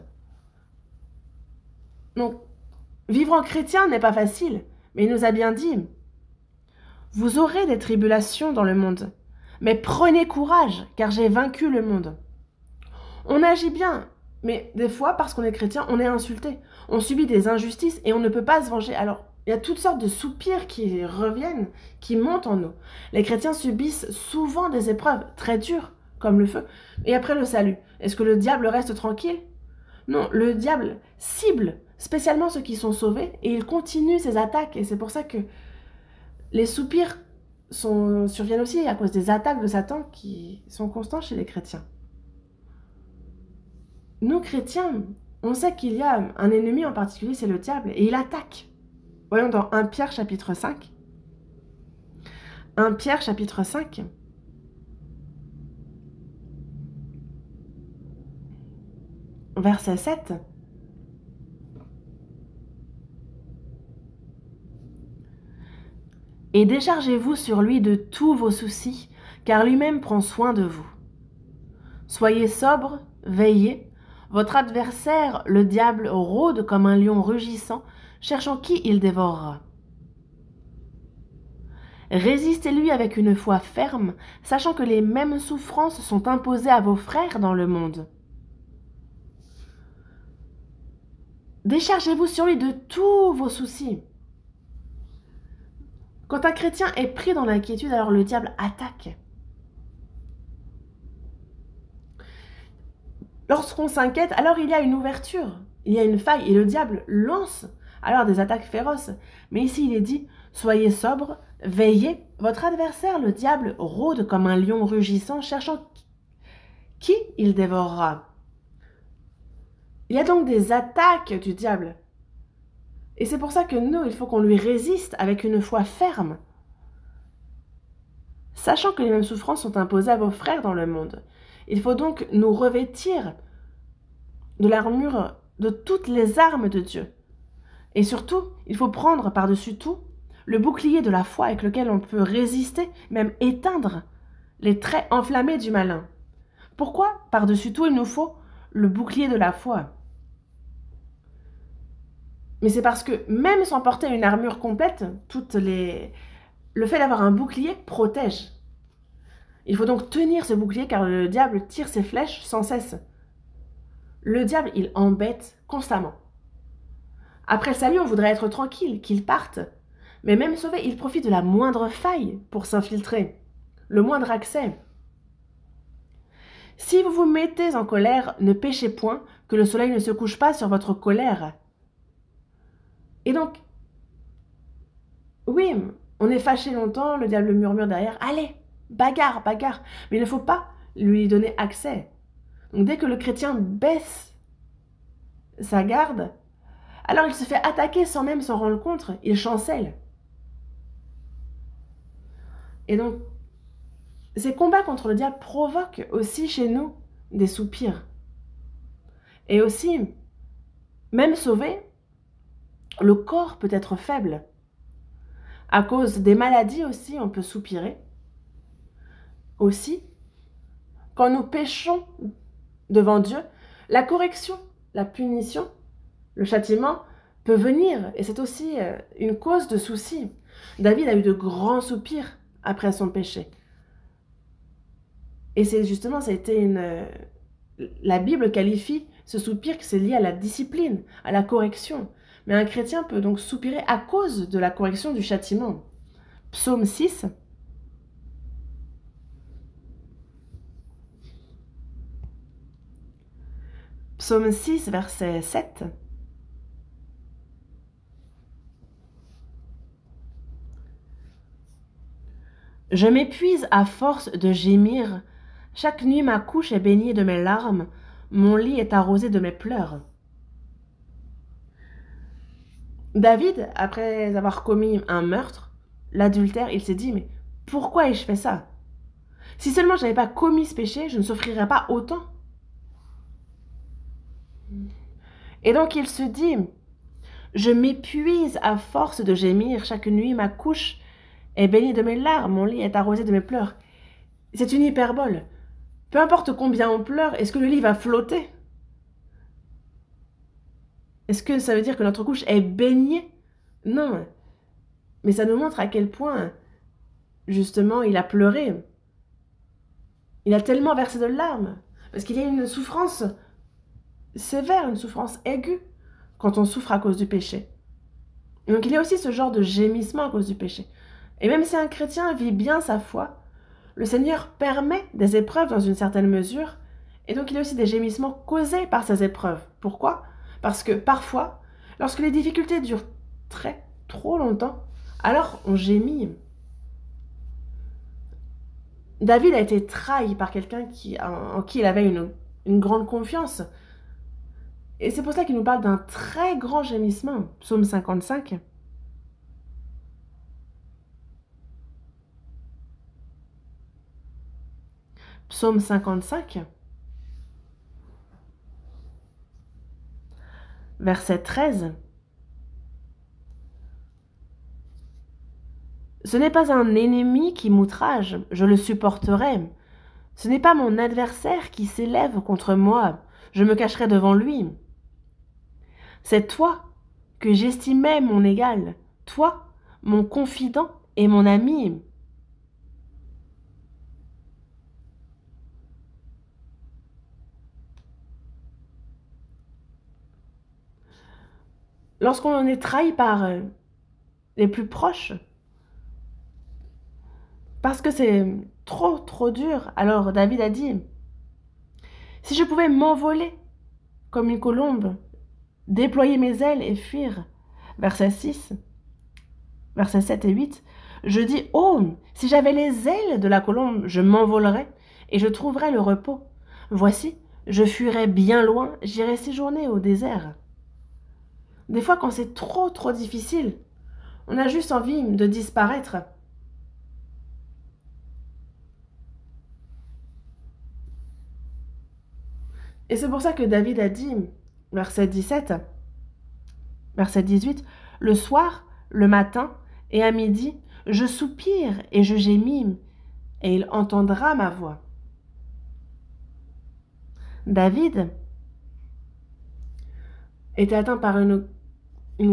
S1: Donc, vivre en chrétien n'est pas facile, mais il nous a bien dit, vous aurez des tribulations dans le monde, mais prenez courage, car j'ai vaincu le monde. On agit bien, mais des fois, parce qu'on est chrétien, on est insulté. On subit des injustices et on ne peut pas se venger. Alors, il y a toutes sortes de soupirs qui reviennent, qui montent en nous. Les chrétiens subissent souvent des épreuves très dures, comme le feu, et après le salut. Est-ce que le diable reste tranquille? Non, le diable cible spécialement ceux qui sont sauvés et il continue ses attaques. Et c'est pour ça que les soupirs surviennent aussi à cause des attaques de Satan qui sont constants chez les chrétiens. Nous, chrétiens, on sait qu'il y a un ennemi en particulier, c'est le diable, et il attaque. Voyons dans 1 Pierre chapitre 5. 1 Pierre chapitre 5. Verset 7. Et déchargez-vous sur lui de tous vos soucis, car lui-même prend soin de vous. Soyez sobres, veillez. Votre adversaire, le diable, rôde comme un lion rugissant, cherchant qui il dévorera. Résistez-lui avec une foi ferme, sachant que les mêmes souffrances sont imposées à vos frères dans le monde. Déchargez-vous sur lui de tous vos soucis. Quand un chrétien est pris dans l'inquiétude, alors le diable attaque. Lorsqu'on s'inquiète, alors il y a une ouverture, il y a une faille, et le diable lance alors des attaques féroces. Mais ici il est dit, soyez sobres, veillez, votre adversaire, le diable, rôde comme un lion rugissant, cherchant qui il dévorera. Il y a donc des attaques du diable. Et c'est pour ça que nous, il faut qu'on lui résiste avec une foi ferme. Sachant que les mêmes souffrances sont imposées à vos frères dans le monde. Il faut donc nous revêtir de l'armure, de toutes les armes de Dieu. Et surtout, il faut prendre par-dessus tout le bouclier de la foi avec lequel on peut résister, même éteindre les traits enflammés du malin. Pourquoi par-dessus tout il nous faut le bouclier de la foi? Mais c'est parce que même sans porter une armure complète, le fait d'avoir un bouclier protège. Il faut donc tenir ce bouclier car le diable tire ses flèches sans cesse. Le diable, il embête constamment. Après le salut, on voudrait être tranquille, qu'il parte. Mais même sauvé, il profite de la moindre faille pour s'infiltrer, le moindre accès. Si vous vous mettez en colère, ne péchez point, que le soleil ne se couche pas sur votre colère. Et donc, oui, on est fâché longtemps, le diable murmure derrière, allez, bagarre, bagarre. Mais il ne faut pas lui donner accès. Donc dès que le chrétien baisse sa garde, alors il se fait attaquer sans même s'en rendre compte, il chancelle. Et donc, ces combats contre le diable provoquent aussi chez nous des soupirs. Et aussi, même sauvé, le corps peut être faible. À cause des maladies aussi, on peut soupirer. Aussi, quand nous péchons devant Dieu, la correction, la punition, le châtiment peut venir. Et c'est aussi une cause de souci. David a eu de grands soupirs après son péché. Et c'est justement, la Bible qualifie ce soupir que c'est lié à la discipline, à la correction. Mais un chrétien peut donc soupirer à cause de la correction du châtiment. Psaume 6. Psaume 6, verset 7. Je m'épuise à force de gémir. Chaque nuit ma couche est baignée de mes larmes. Mon lit est arrosé de mes pleurs. David, après avoir commis un meurtre, l'adultère, il s'est dit, mais pourquoi ai-je fait ça? Si seulement je n'avais pas commis ce péché, je ne souffrirais pas autant. Et donc il se dit, je m'épuise à force de gémir, chaque nuit ma couche est baignée de mes larmes, mon lit est arrosé de mes pleurs. C'est une hyperbole. Peu importe combien on pleure, est-ce que le lit va flotter? Est-ce que ça veut dire que notre couche est baignée? Non. Mais ça nous montre à quel point, justement, il a pleuré. Il a tellement versé de larmes. Parce qu'il y a une souffrance sévère, une souffrance aiguë quand on souffre à cause du péché. Et donc il y a aussi ce genre de gémissement à cause du péché. Et même si un chrétien vit bien sa foi, le Seigneur permet des épreuves dans une certaine mesure, et donc il y a aussi des gémissements causés par ces épreuves. Pourquoi? Parce que parfois, lorsque les difficultés durent trop longtemps, alors on gémit. David a été trahi par quelqu'un en qui il avait une grande confiance. Et c'est pour ça qu'il nous parle d'un très grand gémissement. Psaume 55. Psaume 55, verset 13. Ce n'est pas un ennemi qui m'outrage, je le supporterai. Ce n'est pas mon adversaire qui s'élève contre moi, je me cacherai devant lui. C'est toi que j'estimais mon égal, toi, mon confident et mon ami. Lorsqu'on est trahi par les plus proches, parce que c'est trop dur, alors David a dit, si je pouvais m'envoler comme une colombe, déployer mes ailes et fuir, verset 6, versets 7 et 8, je dis, oh, si j'avais les ailes de la colombe, je m'envolerais et je trouverais le repos. Voici, je fuirais bien loin, j'irais séjourner au désert. Des fois, quand c'est trop difficile, on a juste envie de disparaître. Et c'est pour ça que David a dit, verset 17, verset 18, le soir, le matin et à midi, je soupire et je gémis, et il entendra ma voix. David était atteint par une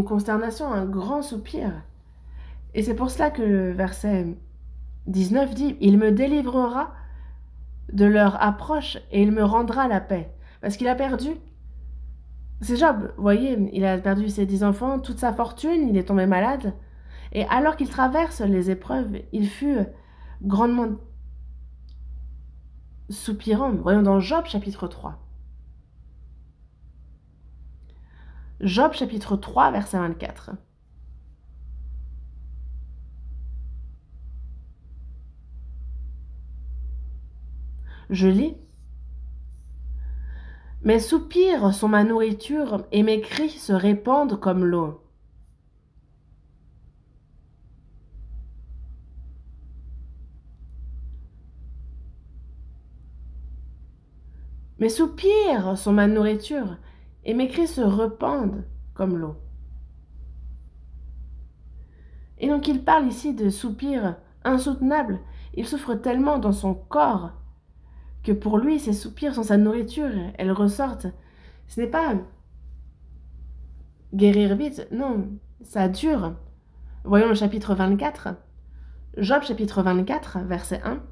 S1: consternation, un grand soupir. Et c'est pour cela que le verset 19 dit, il me délivrera de leur approche et il me rendra la paix. Parce qu'il a perdu. C'est Job, vous voyez, il a perdu ses 10 enfants, toute sa fortune, il est tombé malade. Et alors qu'il traverse les épreuves, il fut grandement soupirant. Voyons dans Job chapitre 3. Job chapitre 3, verset 24. Je lis. Mes soupirs sont ma nourriture et mes cris se répandent comme l'eau. Mes soupirs sont ma nourriture et mes cris se répandent comme l'eau. Et donc il parle ici de soupirs insoutenables. Il souffre tellement dans son corps que pour lui, ces soupirs sont sa nourriture. Elles ressortent. Ce n'est pas guérir vite, non, ça dure. Voyons le chapitre 24. Job chapitre 24, verset 1.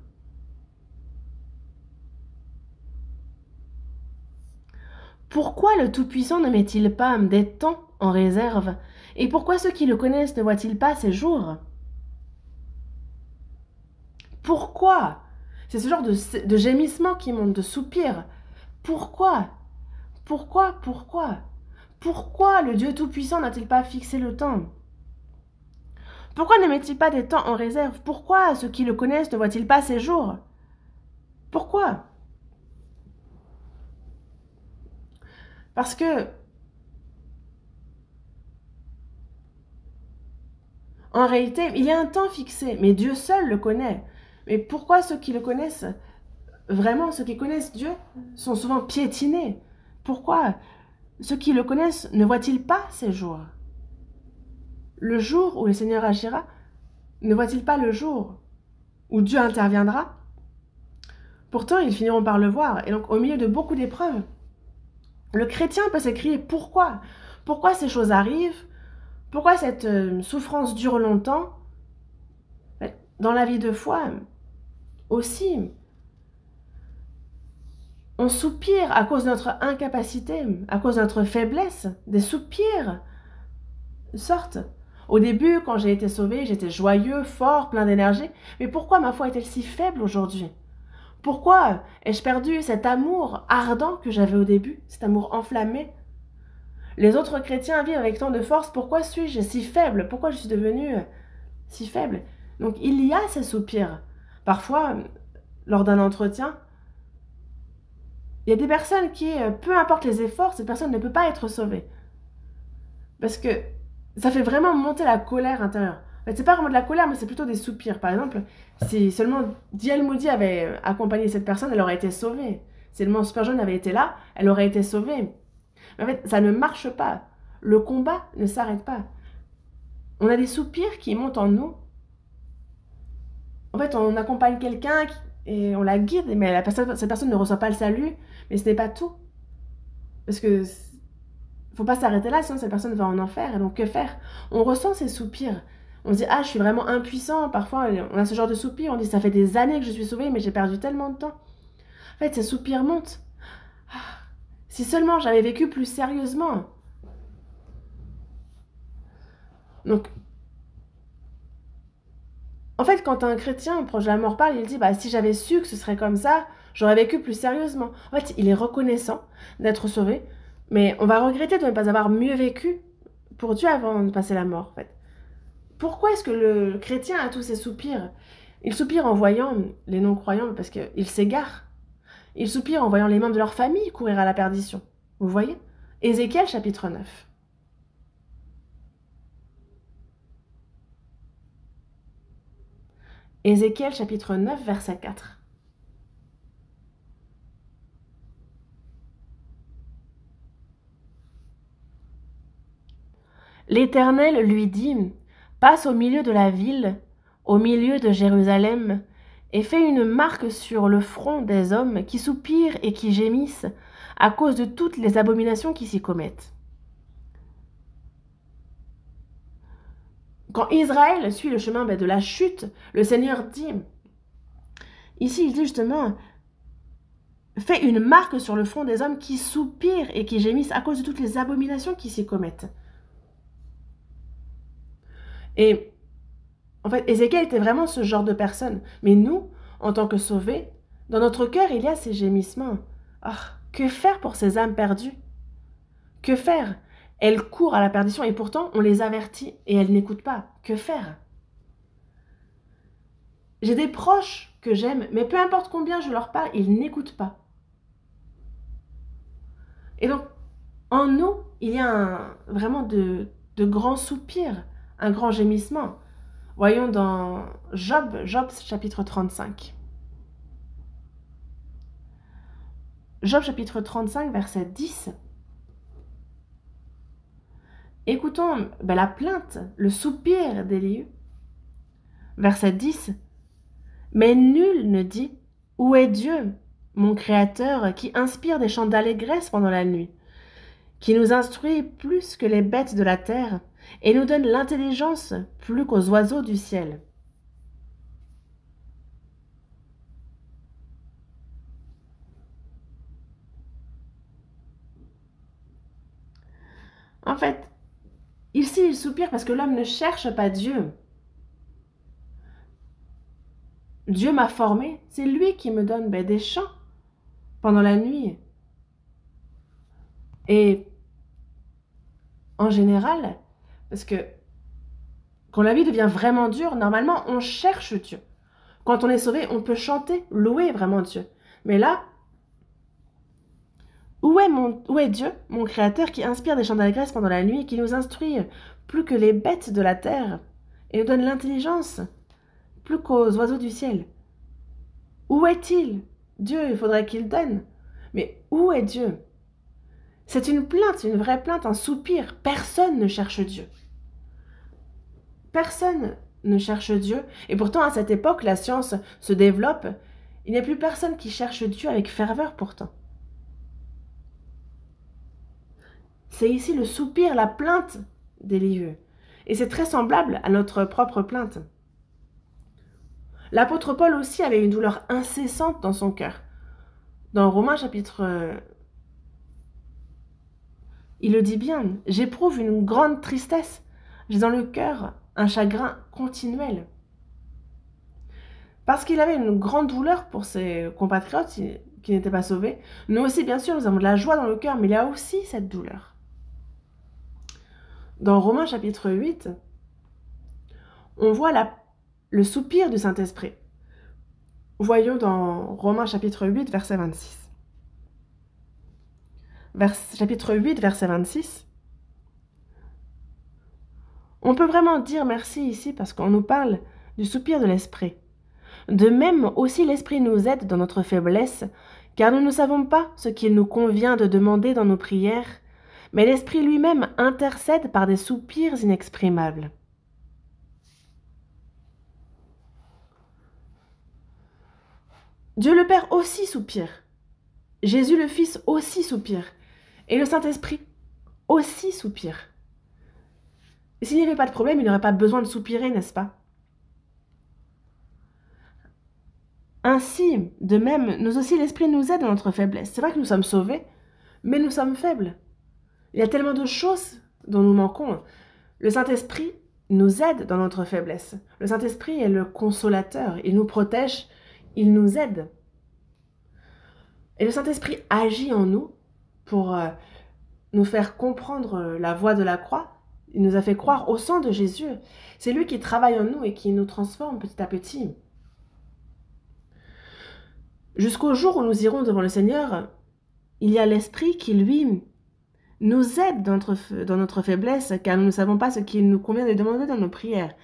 S1: Pourquoi le Tout-Puissant ne met-il pas des temps en réserve? Et pourquoi ceux qui le connaissent ne voient-ils pas ses jours? Pourquoi? C'est ce genre de gémissement qui monte, de soupir. Pourquoi? Pourquoi le Dieu Tout-Puissant n'a-t-il pas fixé le temps? Pourquoi ne met-il pas des temps en réserve? Pourquoi ceux qui le connaissent ne voient-ils pas ses jours? Pourquoi? Parce que, en réalité, il y a un temps fixé, mais Dieu seul le connaît. Mais pourquoi ceux qui le connaissent, vraiment ceux qui connaissent Dieu, sont souvent piétinés? Pourquoi ceux qui le connaissent ne voient-ils pas ces jours? Le jour où le Seigneur agira, ne voit-il pas le jour où Dieu interviendra? Pourtant, ils finiront par le voir. Et donc, au milieu de beaucoup d'épreuves, le chrétien peut s'écrier « Pourquoi? Pourquoi ces choses arrivent? Pourquoi cette souffrance dure longtemps? Dans la vie de foi aussi, on soupire à cause de notre incapacité, à cause de notre faiblesse. Des soupirs sortent. Au début, quand j'ai été sauvé, j'étais joyeux, fort, plein d'énergie. Mais pourquoi ma foi est-elle si faible aujourd'hui? Pourquoi ai-je perdu cet amour ardent que j'avais au début, cet amour enflammé? Les autres chrétiens vivent avec tant de force, pourquoi suis-je si faible? Pourquoi je suis devenue si faible? Donc il y a ces soupirs. Parfois, lors d'un entretien, il y a des personnes qui, peu importe les efforts, cette personne ne peut pas être sauvée. Parce que ça fait vraiment monter la colère intérieure. En fait, c'est pas vraiment de la colère, mais c'est plutôt des soupirs. Par exemple, si seulement D.L. Moody avait accompagné cette personne, elle aurait été sauvée. Si seulement Spurgeon avait été là, elle aurait été sauvée. Mais en fait, ça ne marche pas. Le combat ne s'arrête pas. On a des soupirs qui montent en nous. En fait, on accompagne quelqu'un et on la guide, mais cette personne ne reçoit pas le salut. Mais ce n'est pas tout. Parce que faut pas s'arrêter là, sinon cette personne va en enfer. Et donc, que faire? On ressent ces soupirs. On se dit, ah, je suis vraiment impuissant. Parfois, on a ce genre de soupirs. On dit, ça fait des années que je suis sauvée, mais j'ai perdu tellement de temps. En fait, ces soupirs montent. Ah, si seulement j'avais vécu plus sérieusement. Donc, en fait, quand un chrétien proche de la mort parle, il dit, bah, si j'avais su que ce serait comme ça, j'aurais vécu plus sérieusement. En fait, il est reconnaissant d'être sauvé, mais on va regretter de ne pas avoir mieux vécu pour Dieu avant de passer la mort, en fait. Pourquoi est-ce que le chrétien a tous ces soupirs? Il soupire en voyant les non-croyants parce qu'ils s'égarent. Il soupire en voyant les membres de leur famille courir à la perdition. Vous voyez? Ézéchiel chapitre 9. Ézéchiel chapitre 9, verset 4. L'Éternel lui dit, passe au milieu de la ville, au milieu de Jérusalem, et fais une marque sur le front des hommes qui soupirent et qui gémissent à cause de toutes les abominations qui s'y commettent. Quand Israël suit le chemin de la chute, le Seigneur dit, ici il dit justement, fais une marque sur le front des hommes qui soupirent et qui gémissent à cause de toutes les abominations qui s'y commettent. Et en fait, Ézéchiel était vraiment ce genre de personne. Mais nous, en tant que sauvés, dans notre cœur, il y a ces gémissements. Ah, que faire pour ces âmes perdues? Que faire? Elles courent à la perdition et pourtant on les avertit et elles n'écoutent pas. Que faire? J'ai des proches que j'aime, mais peu importe combien je leur parle, ils n'écoutent pas. Et donc, en nous, il y a vraiment de grands soupirs, un grand gémissement. Voyons dans Job chapitre 35. Job chapitre 35, verset 10. Écoutons la plainte, le soupir d'Élihu. Verset 10. Mais nul ne dit, où est Dieu, mon Créateur, qui inspire des chants d'allégresse pendant la nuit, qui nous instruit plus que les bêtes de la terre, et nous donne l'intelligence plus qu'aux oiseaux du ciel. En fait, ici il soupire parce que l'homme ne cherche pas Dieu. Dieu m'a formé, c'est lui qui me donne des chants pendant la nuit. Et en général, parce que quand la vie devient vraiment dure, normalement on cherche Dieu. Quand on est sauvé, on peut chanter, louer vraiment Dieu. Mais là, où est Dieu, mon Créateur, qui inspire des chants d'allégresse pendant la nuit et qui nous instruit plus que les bêtes de la terre et nous donne l'intelligence plus qu'aux oiseaux du ciel? Où est-il? Dieu, il faudrait qu'il donne. Mais où est Dieu? C'est une plainte, une vraie plainte, un soupir. Personne ne cherche Dieu. Personne ne cherche Dieu. Et pourtant, à cette époque, la science se développe. Il n'y a plus personne qui cherche Dieu avec ferveur pourtant. C'est ici le soupir, la plainte d'Élieu. Et c'est très semblable à notre propre plainte. L'apôtre Paul aussi avait une douleur incessante dans son cœur. Dans Romains chapitre... il le dit bien, « J'éprouve une grande tristesse. J'ai dans le cœur un chagrin continuel. » Parce qu'il avait une grande douleur pour ses compatriotes qui n'étaient pas sauvés. Nous aussi, bien sûr, nous avons de la joie dans le cœur, mais il y a aussi cette douleur. Dans Romains chapitre 8, on voit le soupir du Saint-Esprit. Voyons dans Romains chapitre 8, verset 26. Chapitre 8, verset 26. On peut vraiment dire merci ici parce qu'on nous parle du soupir de l'Esprit. De même aussi l'Esprit nous aide dans notre faiblesse, car nous ne savons pas ce qu'il nous convient de demander dans nos prières, mais l'Esprit lui-même intercède par des soupirs inexprimables. Dieu le Père aussi soupire. Jésus le Fils aussi soupire. Et le Saint-Esprit aussi soupire. Et s'il n'y avait pas de problème, il n'aurait pas besoin de soupirer, n'est-ce pas? Ainsi, de même, nous aussi, l'Esprit nous aide dans notre faiblesse. C'est vrai que nous sommes sauvés, mais nous sommes faibles. Il y a tellement de choses dont nous manquons. Le Saint-Esprit nous aide dans notre faiblesse. Le Saint-Esprit est le consolateur. Il nous protège, il nous aide. Et le Saint-Esprit agit en nous pour nous faire comprendre la voie de la croix. Il nous a fait croire au sang de Jésus. C'est lui qui travaille en nous et qui nous transforme petit à petit. Jusqu'au jour où nous irons devant le Seigneur, il y a l'Esprit qui, lui, nous aide dans notre faiblesse, car nous ne savons pas ce qu'il nous convient de demander dans nos prières.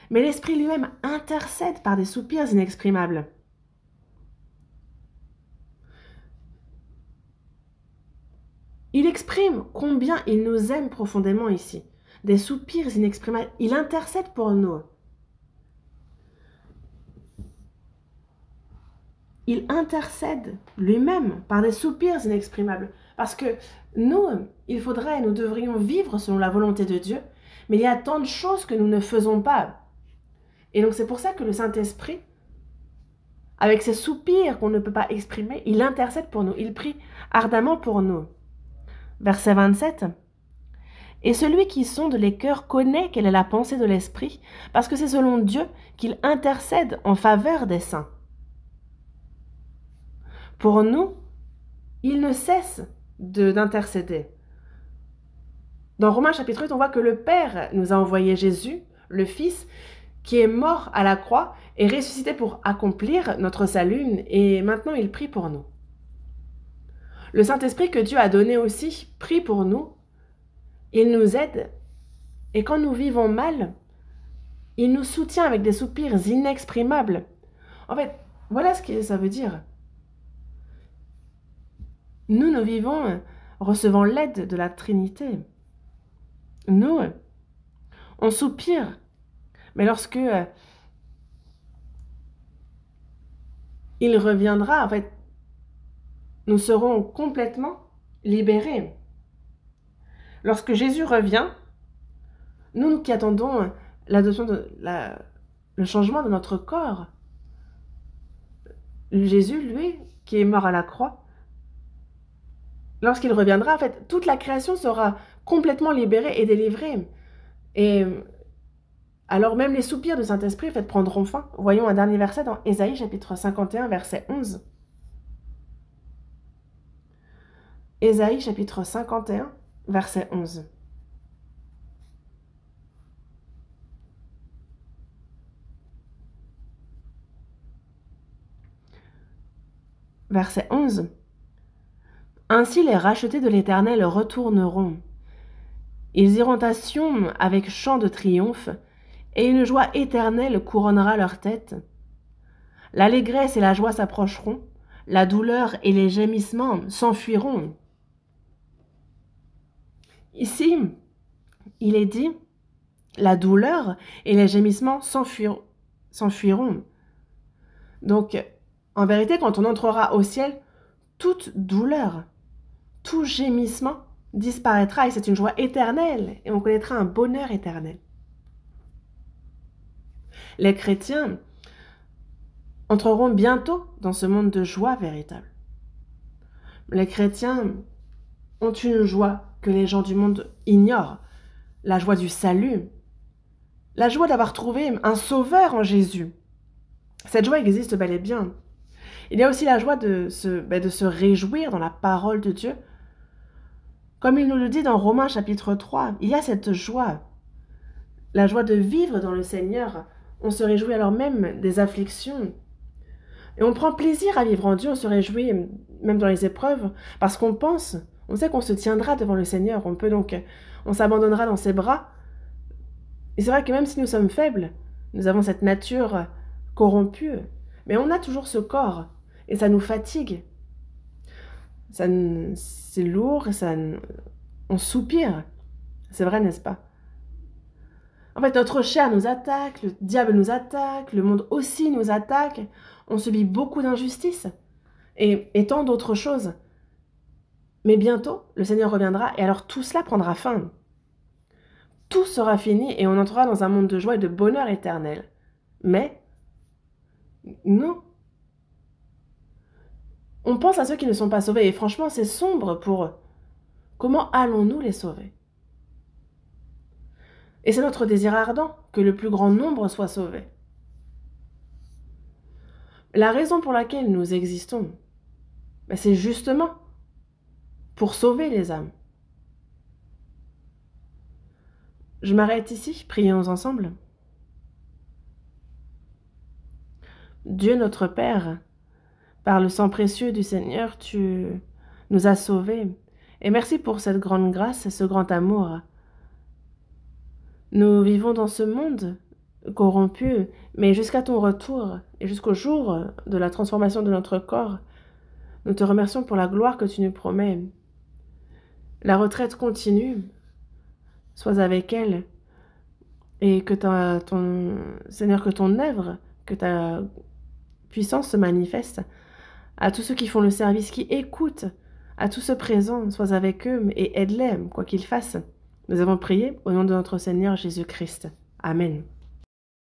S1: Mais l'Esprit lui-même intercède par des soupirs inexprimables. Il exprime combien il nous aime profondément ici. Des soupirs inexprimables. Il intercède pour nous. Il intercède lui-même par des soupirs inexprimables. Parce que nous devrions vivre selon la volonté de Dieu, mais il y a tant de choses que nous ne faisons pas. Et donc c'est pour ça que le Saint-Esprit, avec ses soupirs qu'on ne peut pas exprimer, il intercède pour nous, il prie ardemment pour nous. Verset 27. Et celui qui sonde les cœurs connaît quelle est la pensée de l'Esprit, parce que c'est selon Dieu qu'il intercède en faveur des saints. Pour nous, il ne cesse d'intercéder. Dans Romains chapitre 8, on voit que le Père nous a envoyé Jésus, le Fils, qui est mort à la croix et ressuscité pour accomplir notre salut, et maintenant il prie pour nous. Le Saint-Esprit que Dieu a donné aussi prie pour nous. Il nous aide, et quand nous vivons mal, il nous soutient avec des soupirs inexprimables. En fait, voilà ce que ça veut dire. Nous vivons recevant l'aide de la Trinité. Nous, on soupire, mais lorsque il reviendra, en fait, nous serons complètement libérés. Lorsque Jésus revient, nous qui attendons l'adoption le changement de notre corps, Jésus, lui, qui est mort à la croix, lorsqu'il reviendra, en fait, toute la création sera complètement libérée et délivrée. Et alors même les soupirs du Saint-Esprit, en fait, prendront fin. Voyons un dernier verset dans Ésaïe, chapitre 51, verset 11. Ésaïe, chapitre 51, verset 11. Verset 11. Ainsi les rachetés de l'Éternel retourneront. Ils iront à Sion avec chant de triomphe, et une joie éternelle couronnera leur tête. L'allégresse et la joie s'approcheront, la douleur et les gémissements s'enfuiront. Ici, il est dit, la douleur et les gémissements s'enfuiront. Donc, en vérité, quand on entrera au ciel, toute douleur, tout gémissement disparaîtra et c'est une joie éternelle et on connaîtra un bonheur éternel. Les chrétiens entreront bientôt dans ce monde de joie véritable. Les chrétiens ont une joie que les gens du monde ignorent, la joie du salut, la joie d'avoir trouvé un sauveur en Jésus. Cette joie existe bel et bien. Il y a aussi la joie de se réjouir dans la parole de Dieu. Comme il nous le dit dans Romains chapitre 3, il y a cette joie, la joie de vivre dans le Seigneur. On se réjouit alors même des afflictions. Et on prend plaisir à vivre en Dieu, on se réjouit même dans les épreuves, parce qu'on sait qu'on se tiendra devant le Seigneur. On s'abandonnera dans ses bras. Et c'est vrai que même si nous sommes faibles, nous avons cette nature corrompue, mais on a toujours ce corps, et ça nous fatigue. C'est lourd, on soupire. C'est vrai, n'est-ce pas? En fait, notre chair nous attaque, le diable nous attaque, le monde aussi nous attaque. On subit beaucoup d'injustices et tant d'autres choses. Mais bientôt, le Seigneur reviendra et alors tout cela prendra fin. Tout sera fini et on entrera dans un monde de joie et de bonheur éternel. Mais, non. On pense à ceux qui ne sont pas sauvés et franchement, c'est sombre pour eux. Comment allons-nous les sauver? Et c'est notre désir ardent que le plus grand nombre soit sauvé. La raison pour laquelle nous existons, c'est justement pour sauver les âmes. Je m'arrête ici, prions ensemble. Dieu notre Père, par le sang précieux du Seigneur, tu nous as sauvés. Et merci pour cette grande grâce et ce grand amour. Nous vivons dans ce monde corrompu, mais jusqu'à ton retour et jusqu'au jour de la transformation de notre corps, nous te remercions pour la gloire que tu nous promets. La retraite continue, sois avec elle, et que Seigneur, que ton œuvre, que ta puissance se manifeste à tous ceux qui font le service, qui écoutent, à tous ceux présents, sois avec eux et aide-les, quoi qu'ils fassent. Nous avons prié au nom de notre Seigneur Jésus-Christ. Amen.